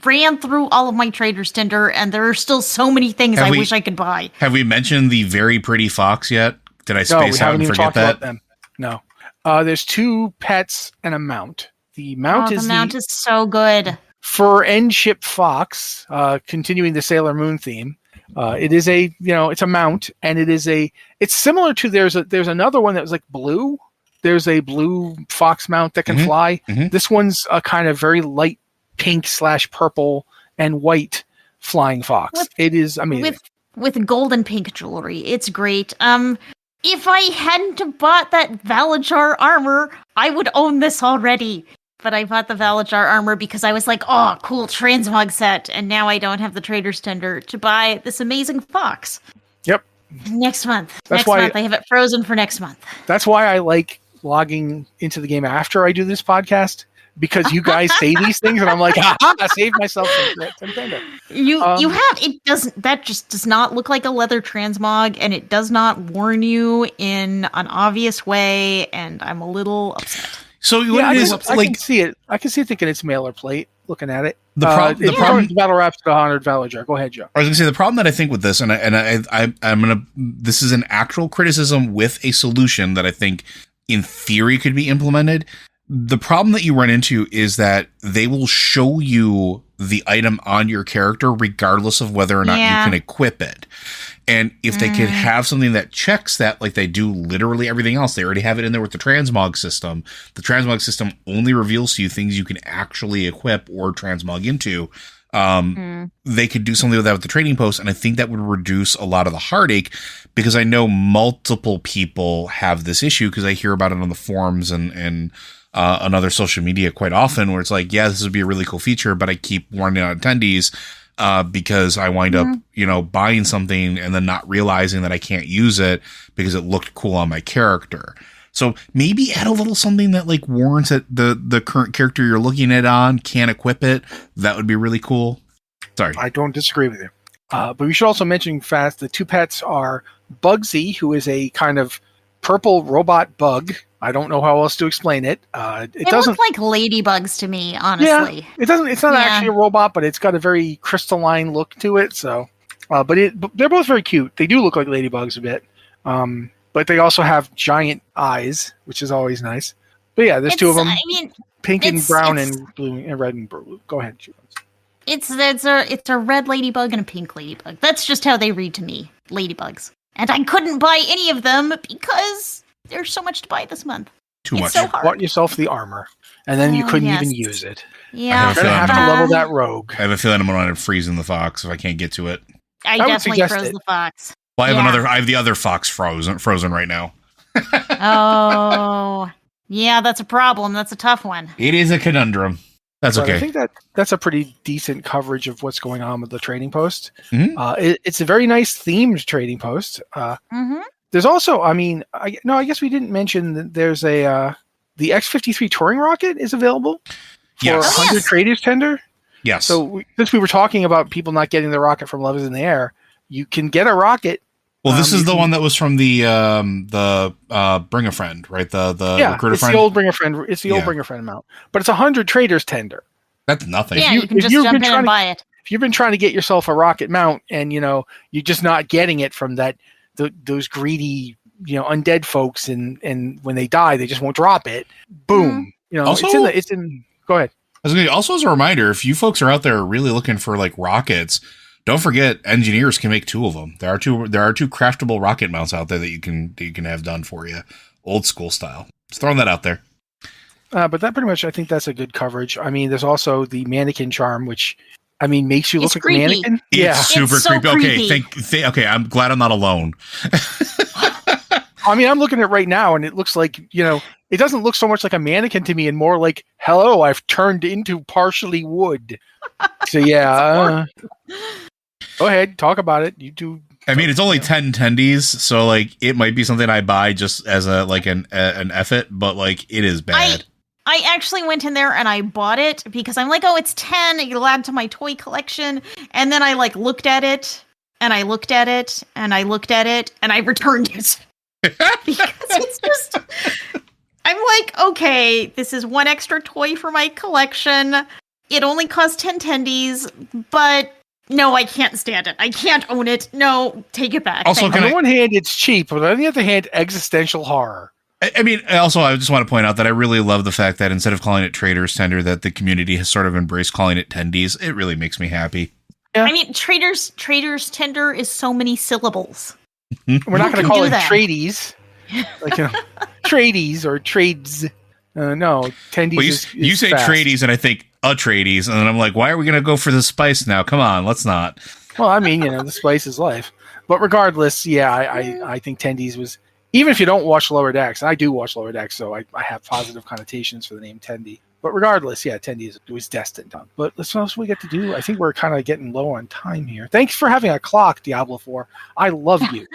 ran through all of my Trader's Tender, and there are still so many things I wish I could buy. Have we mentioned the very pretty fox yet? Did I space out and forget that? No. There's 2 pets and a mount. The mount is so good. Fur End Ship Fox, continuing the Sailor Moon theme. It is it's a mount, and it's similar to there's another one that was blue. There's a blue fox mount that can fly. This one's a kind of very light pink / purple and white flying fox. It is amazing. With gold and pink jewelry. It's great. If I hadn't bought that Valajar armor, I would own this already. But I bought the Valajar armor because I was like, oh, cool transmog set. And now I don't have the Trader's Tender to buy this amazing fox. Yep. Next month. Next month. I have it frozen for next month. That's why I like logging into the game after I do this podcast, because you guys say these things, and I'm like, I saved myself some Nintendo. You have it doesn't that just does not look like a leather transmog, and it does not warn you in an obvious way, and I'm a little upset. So Yeah, what I it is can like see it. I can see it thinking it's mailer plate. Looking at it, the problem. Battle Raps to 100 Valor Jar. Go ahead, Joe. I was gonna say the problem that I think with this, I'm gonna. This is an actual criticism with a solution that I think, in theory, could be implemented. The problem that you run into is that they will show you the item on your character regardless of whether or not you can equip it. And if they could have something that checks that, like they do literally everything else, they already have it in there with the transmog system. The transmog system only reveals to you things you can actually equip or transmog into. They could do something with that with the trading post, and I think that would reduce a lot of the heartache, because I know multiple people have this issue because I hear about it on the forums and on other social media quite often, where it's like, yeah, this would be a really cool feature, but I keep warning out attendees because I wind up, buying something and then not realizing that I can't use it because it looked cool on my character. So maybe add a little something that like warrants that the current character you're looking at on can equip it. That would be really cool. Sorry. I don't disagree with you. But we should also mention fast the two pets are Bugsy, who is a kind of purple robot bug. I don't know how else to explain it. It doesn't look like ladybugs to me, honestly. Yeah, it doesn't. It's not actually a robot, but it's got a very crystalline look to it. So, but they're both very cute. They do look like ladybugs a bit. But they also have giant eyes, which is always nice. But yeah, there's two of them. I mean, pink and brown and blue and red and blue. Go ahead, Jules. It's a red ladybug and a pink ladybug. That's just how they read to me, ladybugs. And I couldn't buy any of them because there's so much to buy this month. Too much. So hard. Bought yourself the armor, and then you couldn't even use it. Yeah, I'm gonna have to level that rogue. I have a feeling I'm going to end up freezing the fox if I can't get to it. I definitely froze the fox. Well, I have the other fox frozen right now. Oh, yeah, that's a problem. That's a tough one. It is a conundrum. That's okay. I think that's a pretty decent coverage of what's going on with the trading post. Mm-hmm. It's a very nice themed trading post. There's also, I guess we didn't mention that there's the X-53 touring rocket is available for 100 traders tender. Yes. So since we were talking about people not getting the rocket from Love is in the Air, you can get a rocket. Well, this is the one that was from the Bring a Friend, right? The Recruiter Friend. The old Bring a Friend. It's the old Bring a Friend amount, but it's 100 traders tender. That's nothing. Yeah, you can just jump in and buy it. If you've been trying to get yourself a rocket mount, and you're just not getting it from those greedy undead folks, and when they die they just won't drop it. Boom. Also, it's in. Go ahead. Also, as a reminder, if you folks are out there really looking for like rockets, don't forget engineers can make 2 of them. There are two craftable rocket mounts out there that you can have done for you, old school style. Just throwing that out there. But that pretty much, I think that's a good coverage. I mean, there's also the mannequin charm, which makes you look like creepy. a mannequin. It's super so creepy. Okay, okay, I'm glad I'm not alone. I mean, I'm looking at it right now, and it looks like, it doesn't look so much like a mannequin to me, and more like, hello, I've turned into partially wood. So yeah, go ahead, talk about it. You do. I mean, it's only 10 tendies, so like it might be something I buy just as an effort, but like it is bad. I actually went in there and I bought it because I'm like, oh, it's 10. It'll add to my toy collection. And then I looked at it and I looked at it and I looked at it and I returned it. Because it's just, I'm like, okay, this is one extra toy for my collection. It only costs 10 tendies, but no, I can't stand it. I can't own it. No, take it back. Also, on the one hand, it's cheap, but on the other hand, existential horror. I mean, also, I just want to point out that I really love the fact that instead of calling it Traders Tender, that the community has sort of embraced calling it Tendies. It really makes me happy. Yeah. I mean, Traders Tender is so many syllables. We're not going to call it tradies, like tradies or trades. No, tendies. Well, you say fast. tradies, and I think a tradies, and then I'm like, why are we going to go for the spice now? Come on, let's not. Well, I mean, the spice is life. But regardless, yeah, I think tendies was, even if you don't watch Lower Decks, and I do watch Lower Decks, so I have positive connotations for the name Tendy. But regardless, yeah, Tendy was destined. But that's what else we get to do. I think we're kind of getting low on time here. Thanks for having a clock, Diablo 4. I love you.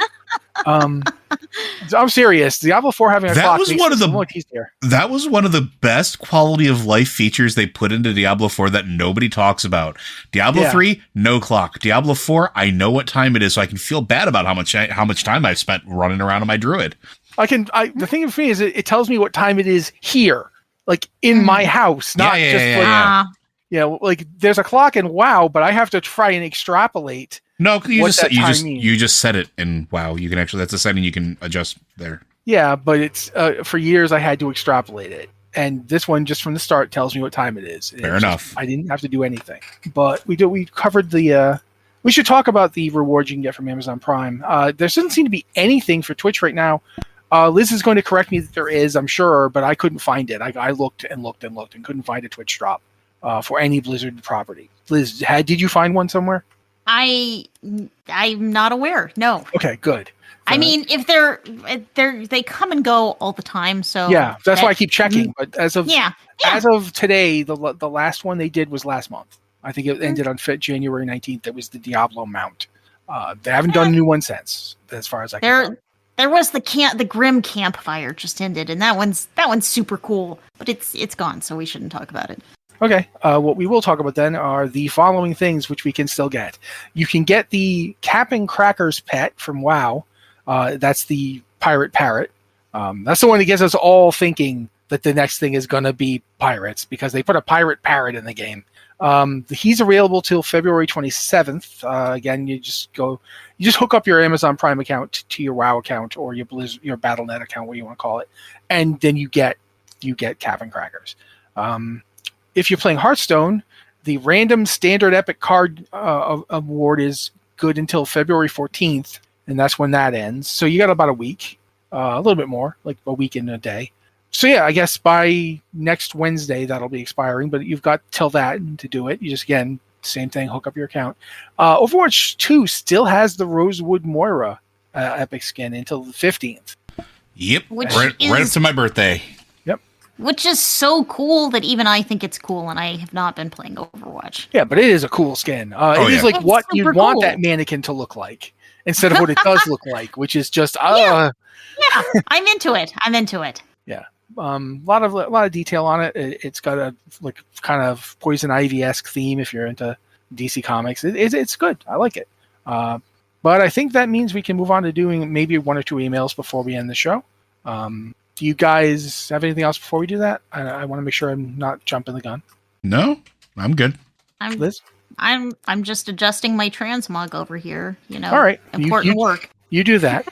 I'm serious. Diablo 4 having a That clock was makes one of it the- so much easier. That was one of the best quality of life features they put into Diablo 4 that nobody talks about. Diablo Yeah. 3, no clock. Diablo 4, I know what time it is, so I can feel bad about how much time I've spent running around on my druid. The thing for me is it tells me what time it is here, like in my house, not Yeah, just yeah, like, yeah. you know, like there's a clock in WoW, but I have to try and extrapolate. No, you What just that you time just means. you just set it in WoW. You can actually that's a setting you can adjust there. Yeah, but it's for years I had to extrapolate it, and this one just from the start tells me what time it is. And Fair it's enough. I didn't have to do anything, but we covered the. We should talk about the rewards you can get from Amazon Prime. There doesn't seem to be anything for Twitch right now. Liz is going to correct me that there is, I'm sure, but I couldn't find it. I looked and looked and looked and couldn't find a Twitch drop for any Blizzard property. Liz, did you find one somewhere? I'm not aware. No. Okay, good. I mean, if they come and go all the time, so Yeah, that's why I keep checking. But as of as of today, the last one they did was last month. I think it ended on January 19th. It was the Diablo mount. They haven't done a new one since, as far as I can tell. there was the Grim Campfire just ended, and that one's super cool, but it's gone, so we shouldn't talk about it. Okay, what we will talk about then are the following things which we can still get. You can get the Capping Crackers pet from WoW. That's the Pirate Parrot. That's the one that gets us all thinking that the next thing is going to be pirates, because they put a Pirate Parrot in the game. He's available till February 27th. Again, you just hook up your Amazon Prime account to your WoW account or your Battle.net account, what you want to call it, and then you get Capping Crackers. If you're playing Hearthstone, the random standard epic card award is good until February 14th, and that's when that ends. So you got about a week, a little bit more, like a week and a day. So yeah, I guess by next Wednesday that'll be expiring, but you've got till that to do it. You just, again, same thing, hook up your account. Overwatch 2 still has the Rosewood Moira epic skin until the 15th. Yep, Which right up is- to my birthday. Which is so cool that even I think it's cool, and I have not been playing Overwatch. Yeah, but it is a cool skin. It is yeah. like It's what you super want cool. that mannequin to look like instead of what it does look like, which is just Yeah, I'm into it. a lot of detail on it. It's got a like kind of Poison Ivy-esque theme if you're into DC Comics. It's good. I like it. But I think that means we can move on to doing maybe one or two emails before we end the show. Do you guys have anything else before we do that? I want to make sure I'm not jumping the gun. No, I'm good. Liz? I'm just adjusting my transmog over here. You know, All right. important work. You do that.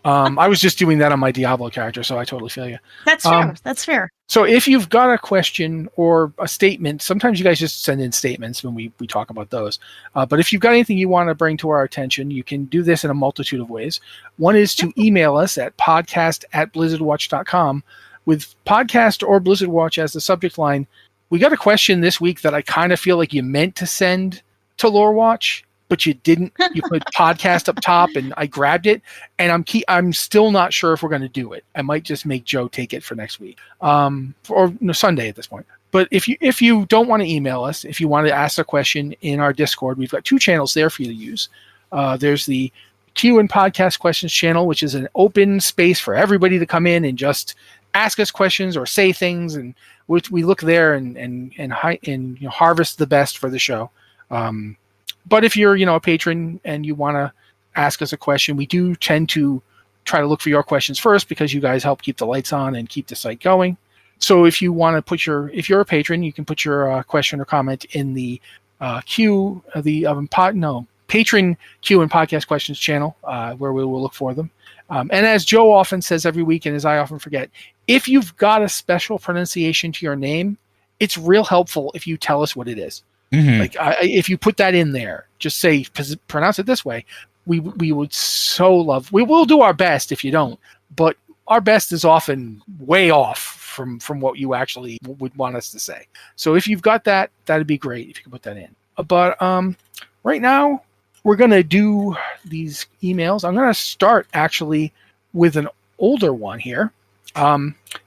I was just doing that on my Diablo character, so I totally feel you. That's fair. That's fair. So if you've got a question or a statement, sometimes you guys just send in statements when we talk about those. But if you've got anything you want to bring to our attention, you can do this in a multitude of ways. One is to email us at podcast@blizzardwatch.com with podcast or Blizzard Watch as the subject line. We got a question this week that I kind of feel like you meant to send to Lore Watch, but you didn't. You put podcast up top, and I grabbed it, and I'm still not sure if we're going to do it. I might just make Joe take it for next week, Sunday at this point. But if you don't want to email us, if you want to ask a question in our Discord, we've got two channels there for you to use. There's the Q and Podcast Questions channel, which is an open space for everybody to come in and just ask us questions or say things, and we look there and harvest the best for the show. But if you're, a patron and you want to ask us a question, we do tend to try to look for your questions first because you guys help keep the lights on and keep the site going. So if you want to if you're a patron, you can put your question or comment in the patron Q and Podcast Questions channel, where we will look for them. And as Joe often says every week, and as I often forget, if you've got a special pronunciation to your name, it's real helpful if you tell us what it is. Mm-hmm. Like if you put that in there, just say pronounce it this way. We would so love. We will do our best if you don't, but our best is often way off from what you actually would want us to say. So if you've got that, that'd be great if you could put that in. But right now we're gonna do these emails. I'm gonna start actually with an older one here.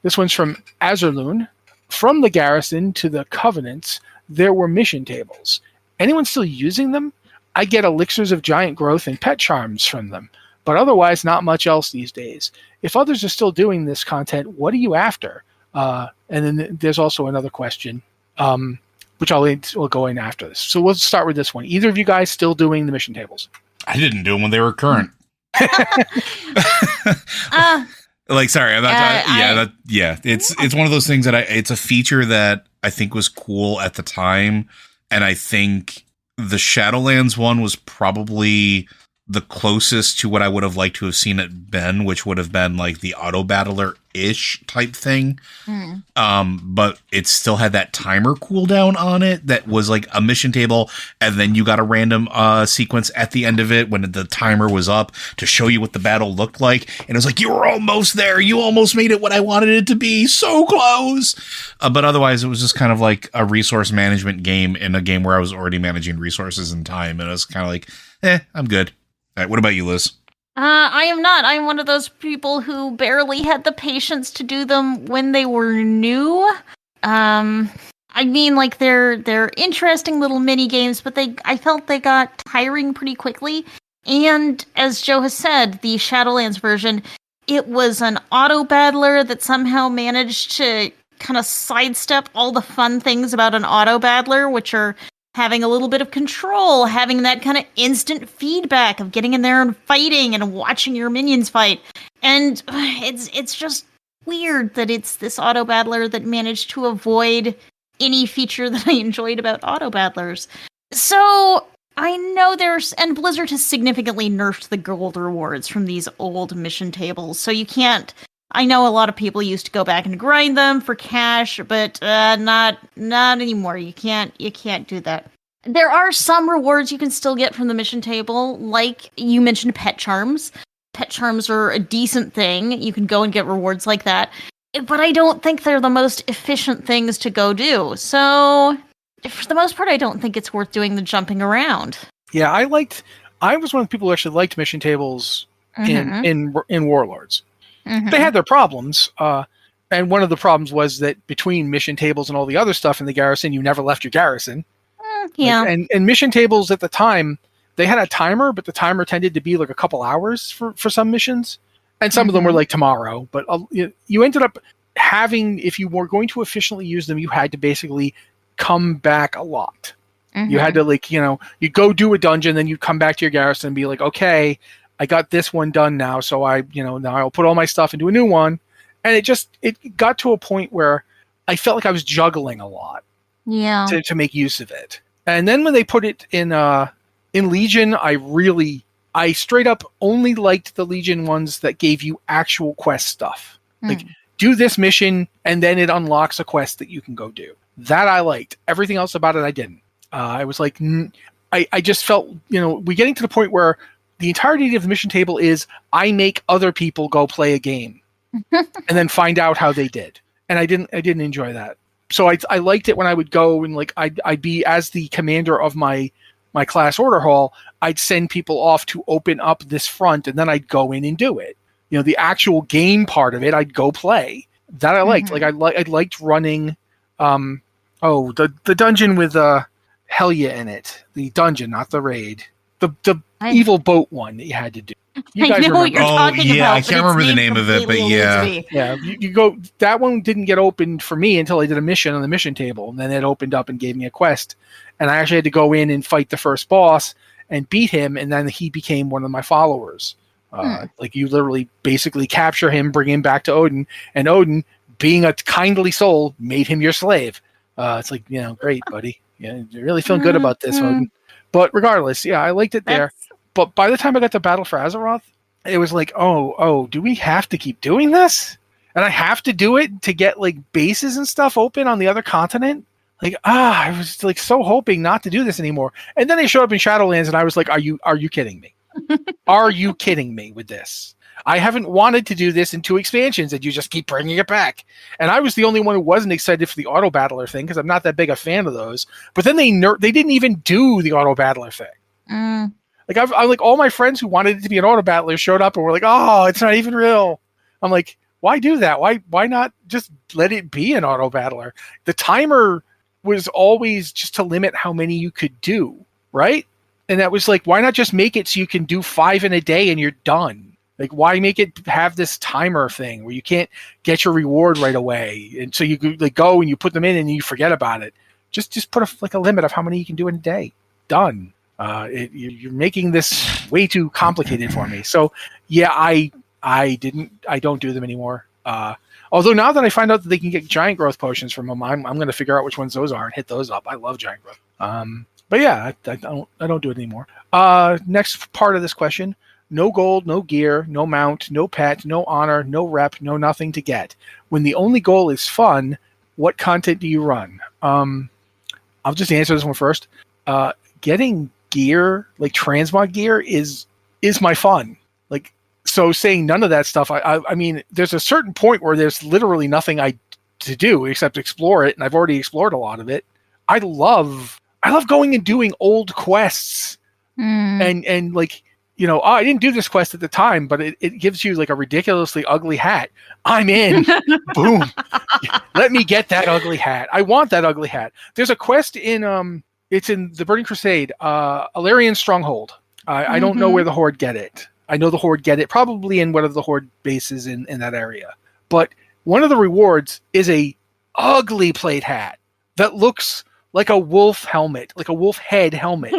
This one's from Azerloon. From the Garrison to the Covenants, there were mission tables. Anyone still using them? I get elixirs of giant growth and pet charms from them. but otherwise not much else these days. If others are still doing this content, what are you after? And then there's also another question, which we'll go in after this. So we'll start with this one. Either of you guys still doing the mission tables? I didn't do them when they were current. Sorry, I'm not. It's one of those things that it's a feature that I think was cool at the time, and I think the Shadowlands one was probably the closest to what I would have liked to have seen it been, which would have been like the auto battler-ish type thing. But it still had that timer cooldown on it that was like a mission table, and then you got a random sequence at the end of it when the timer was up to show you what the battle looked like. And it was like, you were almost there. You almost made it what I wanted it to be. So close. But otherwise, it was just kind of like a resource management game in a game where I was already managing resources and time. And it was kind of like, I'm good. All right, what about you, Liz? I am not. I'm one of those people who barely had the patience to do them when they were new. I mean, like they're interesting little mini games, but I felt they got tiring pretty quickly. And as Joe has said, the Shadowlands version, it was an auto battler that somehow managed to kind of sidestep all the fun things about an auto battler, which are having a little bit of control, having that kind of instant feedback of getting in there and fighting and watching your minions fight. And it's just weird that it's this auto battler that managed to avoid any feature that I enjoyed about auto battlers. So I know and Blizzard has significantly nerfed the gold rewards from these old mission tables. So you can't, I know a lot of people used to go back and grind them for cash, but not anymore. You can't do that. There are some rewards you can still get from the mission table, like you mentioned pet charms. Pet charms are a decent thing. You can go and get rewards like that. But I don't think they're the most efficient things to go do. So for the most part, I don't think it's worth doing the jumping around. Yeah, I was one of the people who actually liked mission tables in Warlords. Mm-hmm. They had their problems, and one of the problems was that between mission tables and all the other stuff in the garrison, you never left your garrison. Yeah, and mission tables at the time, they had a timer, but the timer tended to be like a couple hours for some missions, and some of them were like tomorrow. But you ended up having, if you were going to efficiently use them, you had to basically come back a lot. You had to you go do a dungeon, then you come back to your garrison and be like, okay, I got this one done now, so now I'll put all my stuff into a new one. And it got to a point where I felt like I was juggling a lot. Yeah. To make use of it. And then when they put it in Legion, I straight up only liked the Legion ones that gave you actual quest stuff. Like, do this mission, and then it unlocks a quest that you can go do. That I liked. Everything else about it, I didn't. I was like, I just felt, we're getting to the point where the entirety of the mission table is I make other people go play a game and then find out how they did. And I didn't enjoy that. So I liked it when I would go and I'd be, as the commander of my class order hall, I'd send people off to open up this front, and then I'd go in and do it. The actual game part of it, I'd go play. That I liked. I liked running the dungeon with Helya in it. The dungeon, not the raid. The evil boat one that you had to do. You guys know what you're talking about. I can't remember the name of it, but yeah. Yeah, you go. That one didn't get opened for me until I did a mission on the mission table, and then it opened up and gave me a quest. And I actually had to go in and fight the first boss and beat him, and then he became one of my followers. You literally basically capture him, bring him back to Odin, and Odin, being a kindly soul, made him your slave. It's like, great, buddy. Yeah, you're really feeling good about this, Odin. But regardless, yeah, I liked it there. But by the time I got to Battle for Azeroth, it was like, oh, do we have to keep doing this? And I have to do it to get bases and stuff open on the other continent? I was so hoping not to do this anymore. And then they showed up in Shadowlands, and I was like, are you kidding me? Are you kidding me with this? I haven't wanted to do this in 2 expansions, and you just keep bringing it back. And I was the only one who wasn't excited for the auto battler thing, because I'm not that big a fan of those. But then they didn't even do the auto battler thing. I all my friends who wanted it to be an auto battler showed up and were like, oh, it's not even real. I'm like, why do that? Why not just let it be an auto battler? The timer was always just to limit how many you could do, right? And that was like, why not just make it so you can do 5 in a day and you're done? Like, why make it have this timer thing where you can't get your reward right away? And so you could like go and you put them in and you forget about it. Just put a limit of how many you can do in a day. Done. You're making this way too complicated for me. So yeah, I don't do them anymore. Although now that I find out that they can get giant growth potions from them, I'm going to figure out which ones those are and hit those up. I love giant growth. But yeah, I don't do it anymore. Next part of this question: no gold, no gear, no mount, no pet, no honor, no rep, no nothing to get. When the only goal is fun, what content do you run? I'll just answer this one first. Getting gear, like transmog gear, is my fun. Like, so saying none of that stuff, I mean, there's a certain point where there's literally nothing to do except explore it, and I've already explored a lot of it. I love going and doing old quests, and like, you know, I didn't do this quest at the time, but it gives you like a ridiculously ugly hat. I'm in. Boom. Let me get that ugly hat. I want that ugly hat. There's a quest in it's in the Burning Crusade, Alarian Stronghold. I don't know where the Horde get it. I know the Horde get it probably in one of the Horde bases in that area. But one of the rewards is a ugly plate hat that looks like a wolf helmet, like a wolf head helmet.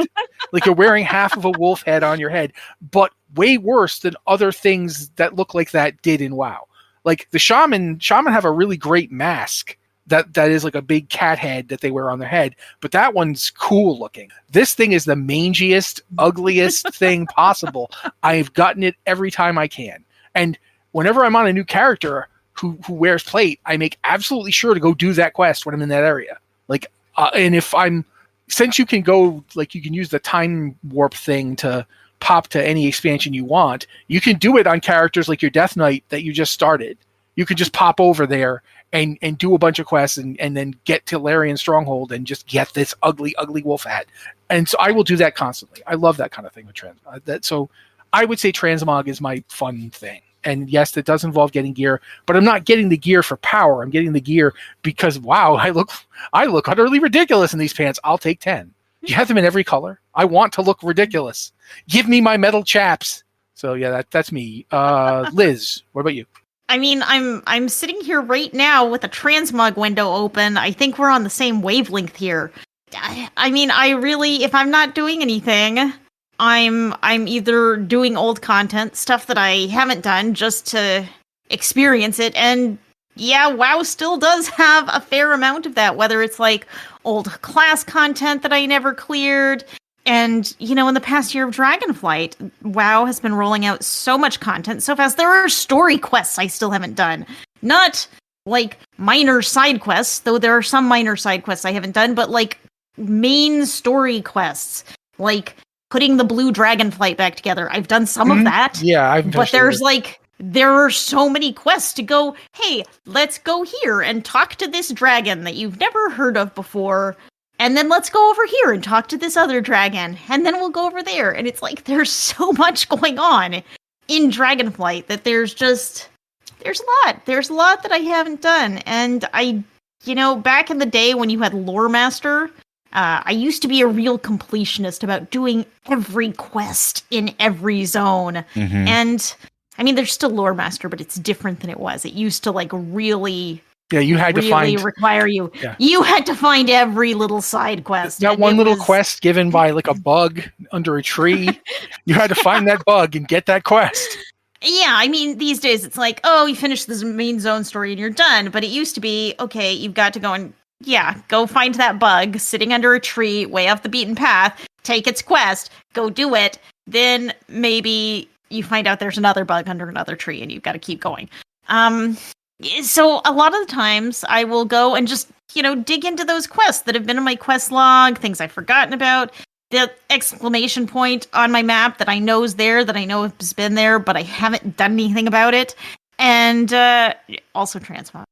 Like you're wearing half of a wolf head on your head, but way worse than other things that look like that did in WoW. Like the shaman have a really great mask that is like a big cat head that they wear on their head, but that one's cool looking. This thing is the mangiest, ugliest thing possible. I've gotten it every time I can. And whenever I'm on a new character who wears plate, I make absolutely sure to go do that quest when I'm in that area. Like, and since you can go, like you can use the time warp thing to pop to any expansion you want, you can do it on characters like your Death Knight that you just started. You could just pop over there and do a bunch of quests and then get to Larian Stronghold and just get this ugly, ugly wolf hat. And so I will do that constantly. I love that kind of thing with transmog. So I would say transmog is my fun thing. And yes, it does involve getting gear, but I'm not getting the gear for power. I'm getting the gear because, wow, I look utterly ridiculous in these pants. I'll take 10. You have them in every color. I want to look ridiculous. Give me my metal chaps. So yeah, that's me. Liz, what about you? I mean, I'm sitting here right now with a transmog window open. I think we're on the same wavelength here. I mean, I really, if I'm not doing anything, I'm either doing old content, stuff that I haven't done just to experience it. And yeah, WoW still does have a fair amount of that, whether it's like old class content that I never cleared. And, you know, in the past year of Dragonflight, WoW has been rolling out so much content so fast. There are story quests I still haven't done. Not like minor side quests, though there are some minor side quests I haven't done, but like main story quests, like putting the blue Dragonflight back together. I've done some of that. Yeah, but there's like, there are so many quests to go, hey, let's go here and talk to this dragon that you've never heard of before. And then let's go over here and talk to this other dragon. And then we'll go over there. And it's like, there's so much going on in Dragonflight that there's a lot. There's a lot that I haven't done. And back in the day when you had Lore Master, I used to be a real completionist about doing every quest in every zone. Mm-hmm. And I mean, there's still Lore Master, but it's different than it was. It used to like really... Yeah, you had to require you. Yeah. You had to find every little side quest. That one little quest given by like a bug under a tree. You had to find that bug and get that quest. Yeah, I mean, these days it's like, oh, you finished this main zone story and you're done. But it used to be, okay, you've got to go and, go find that bug sitting under a tree way off the beaten path, take its quest, go do it. Then maybe you find out there's another bug under another tree and you've got to keep going. So a lot of the times I will go and just, dig into those quests that have been in my quest log, things I've forgotten about, the exclamation point on my map that I know is there, that I know has been there, but I haven't done anything about it. And also transmog,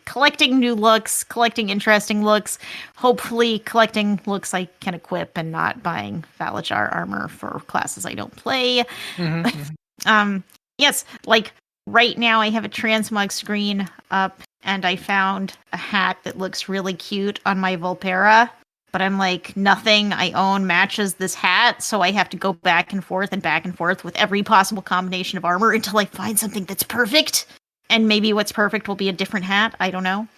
collecting new looks, collecting interesting looks, hopefully collecting looks I can equip and not buying Valajar armor for classes I don't play. Mm-hmm. Yes, like right now I have a transmog screen up and I found a hat that looks really cute on my Volpera. but I'm like, nothing I own matches this hat, so I have to go back and forth with every possible combination of armor until I find something that's perfect. And maybe what's perfect will be a different hat. I don't know.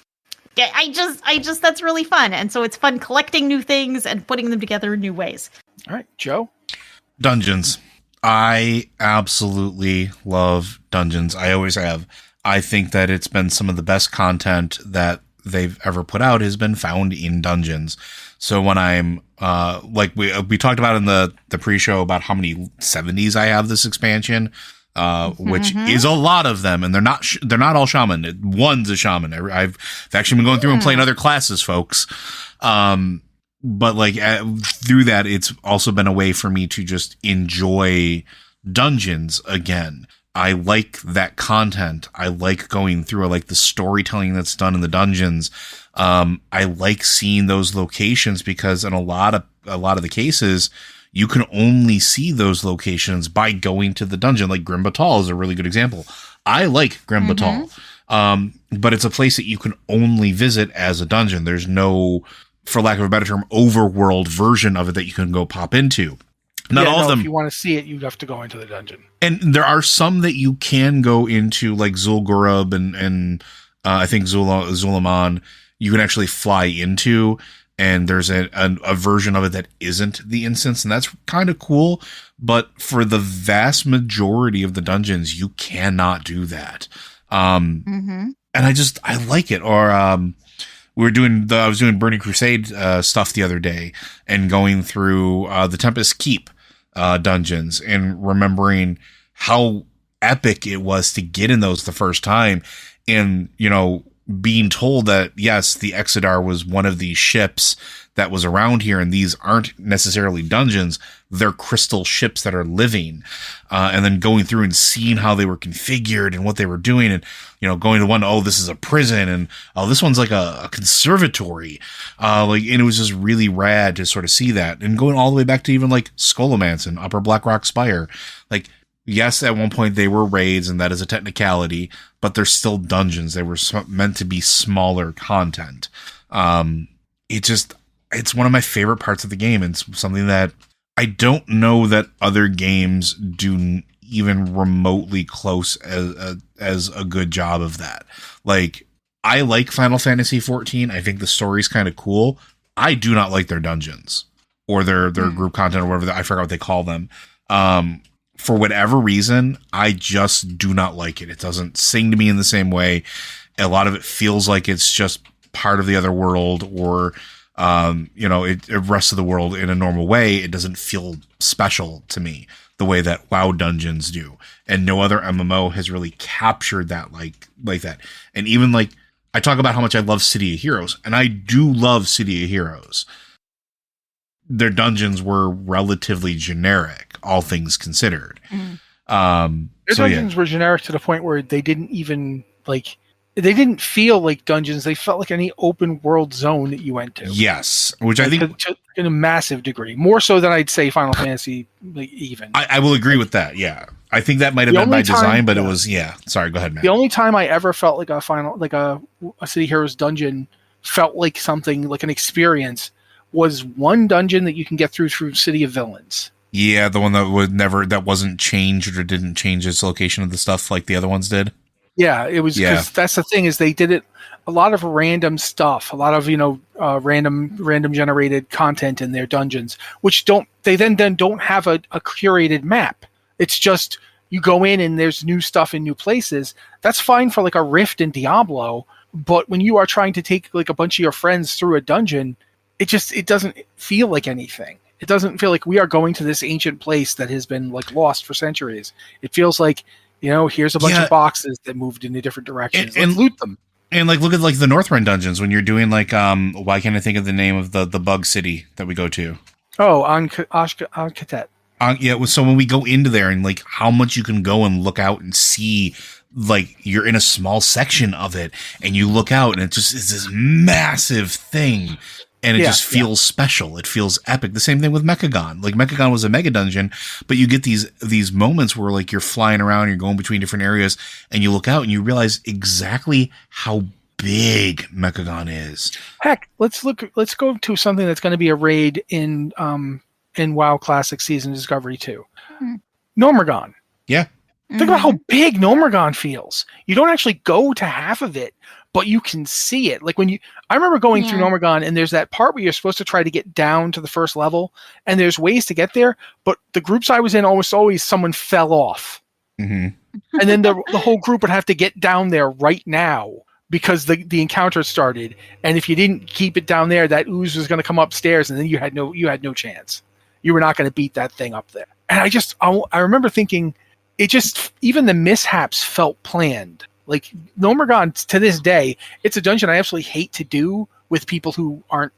Yeah, I just that's really fun. And so it's fun collecting new things and putting them together in new ways. All right, Joe? Dungeons. I absolutely love Dungeons. I always have. I think that it's been some of the best content that they've ever put out has been found in Dungeons. So when I'm like we talked about in the pre-show about how many 70s I have this expansion, which is a lot of them, and they're not all shaman. One's a shaman. I've actually been going through and playing other classes, folks. But like through that, it's also been a way for me to just enjoy Dungeons again. I like that content. I like going through. I like the storytelling that's done in the dungeons. I like seeing those locations because in a lot of the cases, you can only see those locations by going to the dungeon. Like Grim Batal is a really good example. I like Grim Batal, but it's a place that you can only visit as a dungeon. There's no, for lack of a better term, overworld version of it that you can go pop into. Not all of them. If you want to see it, you have to go into the dungeon. And there are some that you can go into, like Zul'Gurub and I think Zulaman, you can actually fly into, and there's a version of it that isn't the instance, and that's kind of cool. But for the vast majority of the dungeons, you cannot do that. And I like it. Or I was doing Burning Crusade stuff the other day and going through the Tempest Keep dungeons and remembering how epic it was to get in those the first time, and being told that yes, the Exodar was one of these ships that was around here, and these aren't necessarily dungeons, they're crystal ships that are living, and then going through and seeing how they were configured and what they were doing, and going to one, oh, this is a prison, and oh, this one's like a conservatory, and it was just really rad to sort of see that, and going all the way back to even like Scholomance and Upper Blackrock Spire. Like, yes, at one point they were raids, and that is a technicality, but they're still dungeons. They were meant to be smaller content. It's one of my favorite parts of the game, and it's something that I don't know that other games do even remotely close as a good job of that. Like, I like Final Fantasy XIV. I think the story's kind of cool. I do not like their dungeons or their group content or whatever. I forgot what they call them. For whatever reason, I just do not like it. It doesn't sing to me in the same way. A lot of it feels like it's just part of the other world, or the rest of the world in a normal way. It doesn't feel special to me the way that WoW dungeons do, and no other MMO has really captured that like that. And even like I talk about how much I love City of Heroes, and I do love City of Heroes. Their dungeons were relatively generic, all things considered. Their dungeons were generic to the point where they didn't even they didn't feel like dungeons. They felt like any open world zone that you went to. Yes, which I think in a massive degree, more so than I'd say Final Fantasy even. I will agree with that. Yeah, I think that might have been by design, but it was Sorry, go ahead, Matt. The only time I ever felt like a City Heroes dungeon felt like something like an experience was one dungeon that you can get through City of Villains. Yeah, the one that wasn't changed or didn't change its location of the stuff like the other ones did. Yeah, it was because that's the thing is they did it a lot of random stuff, a lot of random generated content in their dungeons, which don't have a curated map. It's just you go in and there's new stuff in new places. That's fine for like a Rift in Diablo, but when you are trying to take like a bunch of your friends through a dungeon, it doesn't feel like anything. It doesn't feel like we are going to this ancient place that has been like lost for centuries. It feels like, here's a bunch of boxes that moved in a different directions. And loot them. And like, look at like the Northrend dungeons when you're doing like, why can't I think of the name of the bug city that we go to? Oh, on Katet. So when we go into there and like how much you can go and look out and see, like you're in a small section of it and you look out and it just is this massive thing. And it just feels special. It feels epic. The same thing with Mechagon. Like Mechagon was a mega dungeon, but you get these moments where like you're flying around, you're going between different areas, and you look out and you realize exactly how big Mechagon is. Heck, let's go to something that's going to be a raid in WoW Classic Season Discovery 2. Gnomeregan. Yeah. Think about how big Gnomeregan feels. You don't actually go to half of it, but you can see it. Like I remember going through Gnomeregan, and there's that part where you're supposed to try to get down to the first level, and there's ways to get there, but the groups I was in, almost always someone fell off. Mm-hmm. And then the whole group would have to get down there right now because the encounter started. And if you didn't keep it down there, that ooze was going to come upstairs, and then you had no chance. You were not going to beat that thing up there. And I remember thinking, even the mishaps felt planned. Like Gnomeregan, to this day, it's a dungeon I absolutely hate to do with people who aren't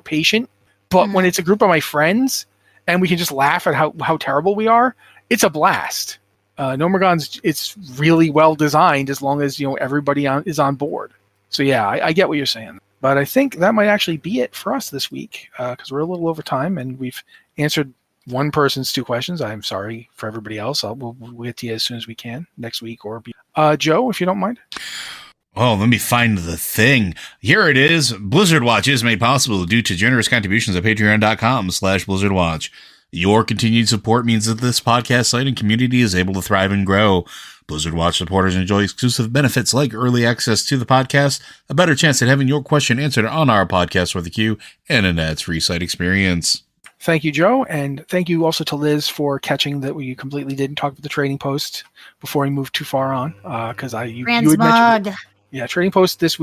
patient. But when it's a group of my friends and we can just laugh at how terrible we are, it's a blast. Gnomeregan's, it's really well designed as long as everybody is on board. So yeah, I get what you're saying. But I think that might actually be it for us this week because we're a little over time and we've answered one person's 2 questions. I'm sorry for everybody else. We'll get to you as soon as we can next week or Joe, if you don't mind. Oh, let me find the thing. Here it is. Blizzard Watch is made possible due to generous contributions at patreon.com/BlizzardWatch. Your continued support means that this podcast site and community is able to thrive and grow. Blizzard Watch supporters enjoy exclusive benefits like early access to the podcast, a better chance at having your question answered on our podcast with the queue, and an ads-free site experience. Thank you, Joe, and thank you also to Liz for catching that we completely didn't talk about the trading post before we moved too far on. Because you had mentioned, trading post this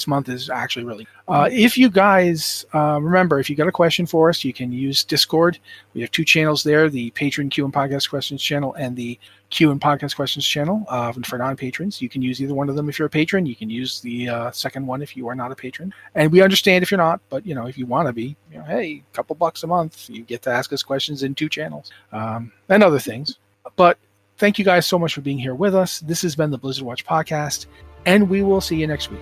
month is actually really. If you guys remember, if you got a question for us, you can use Discord. We have 2 channels there: the Patron Q and Podcast Questions channel and the Q and Podcast Questions channel for non-patrons. You can use either one of them if you're a patron. You can use the second one if you are not a patron. And we understand if you're not, but if you want to be, hey, a couple bucks a month, you get to ask us questions in 2 channels and other things. But thank you guys so much for being here with us. This has been the Blizzard Watch podcast, and we will see you next week.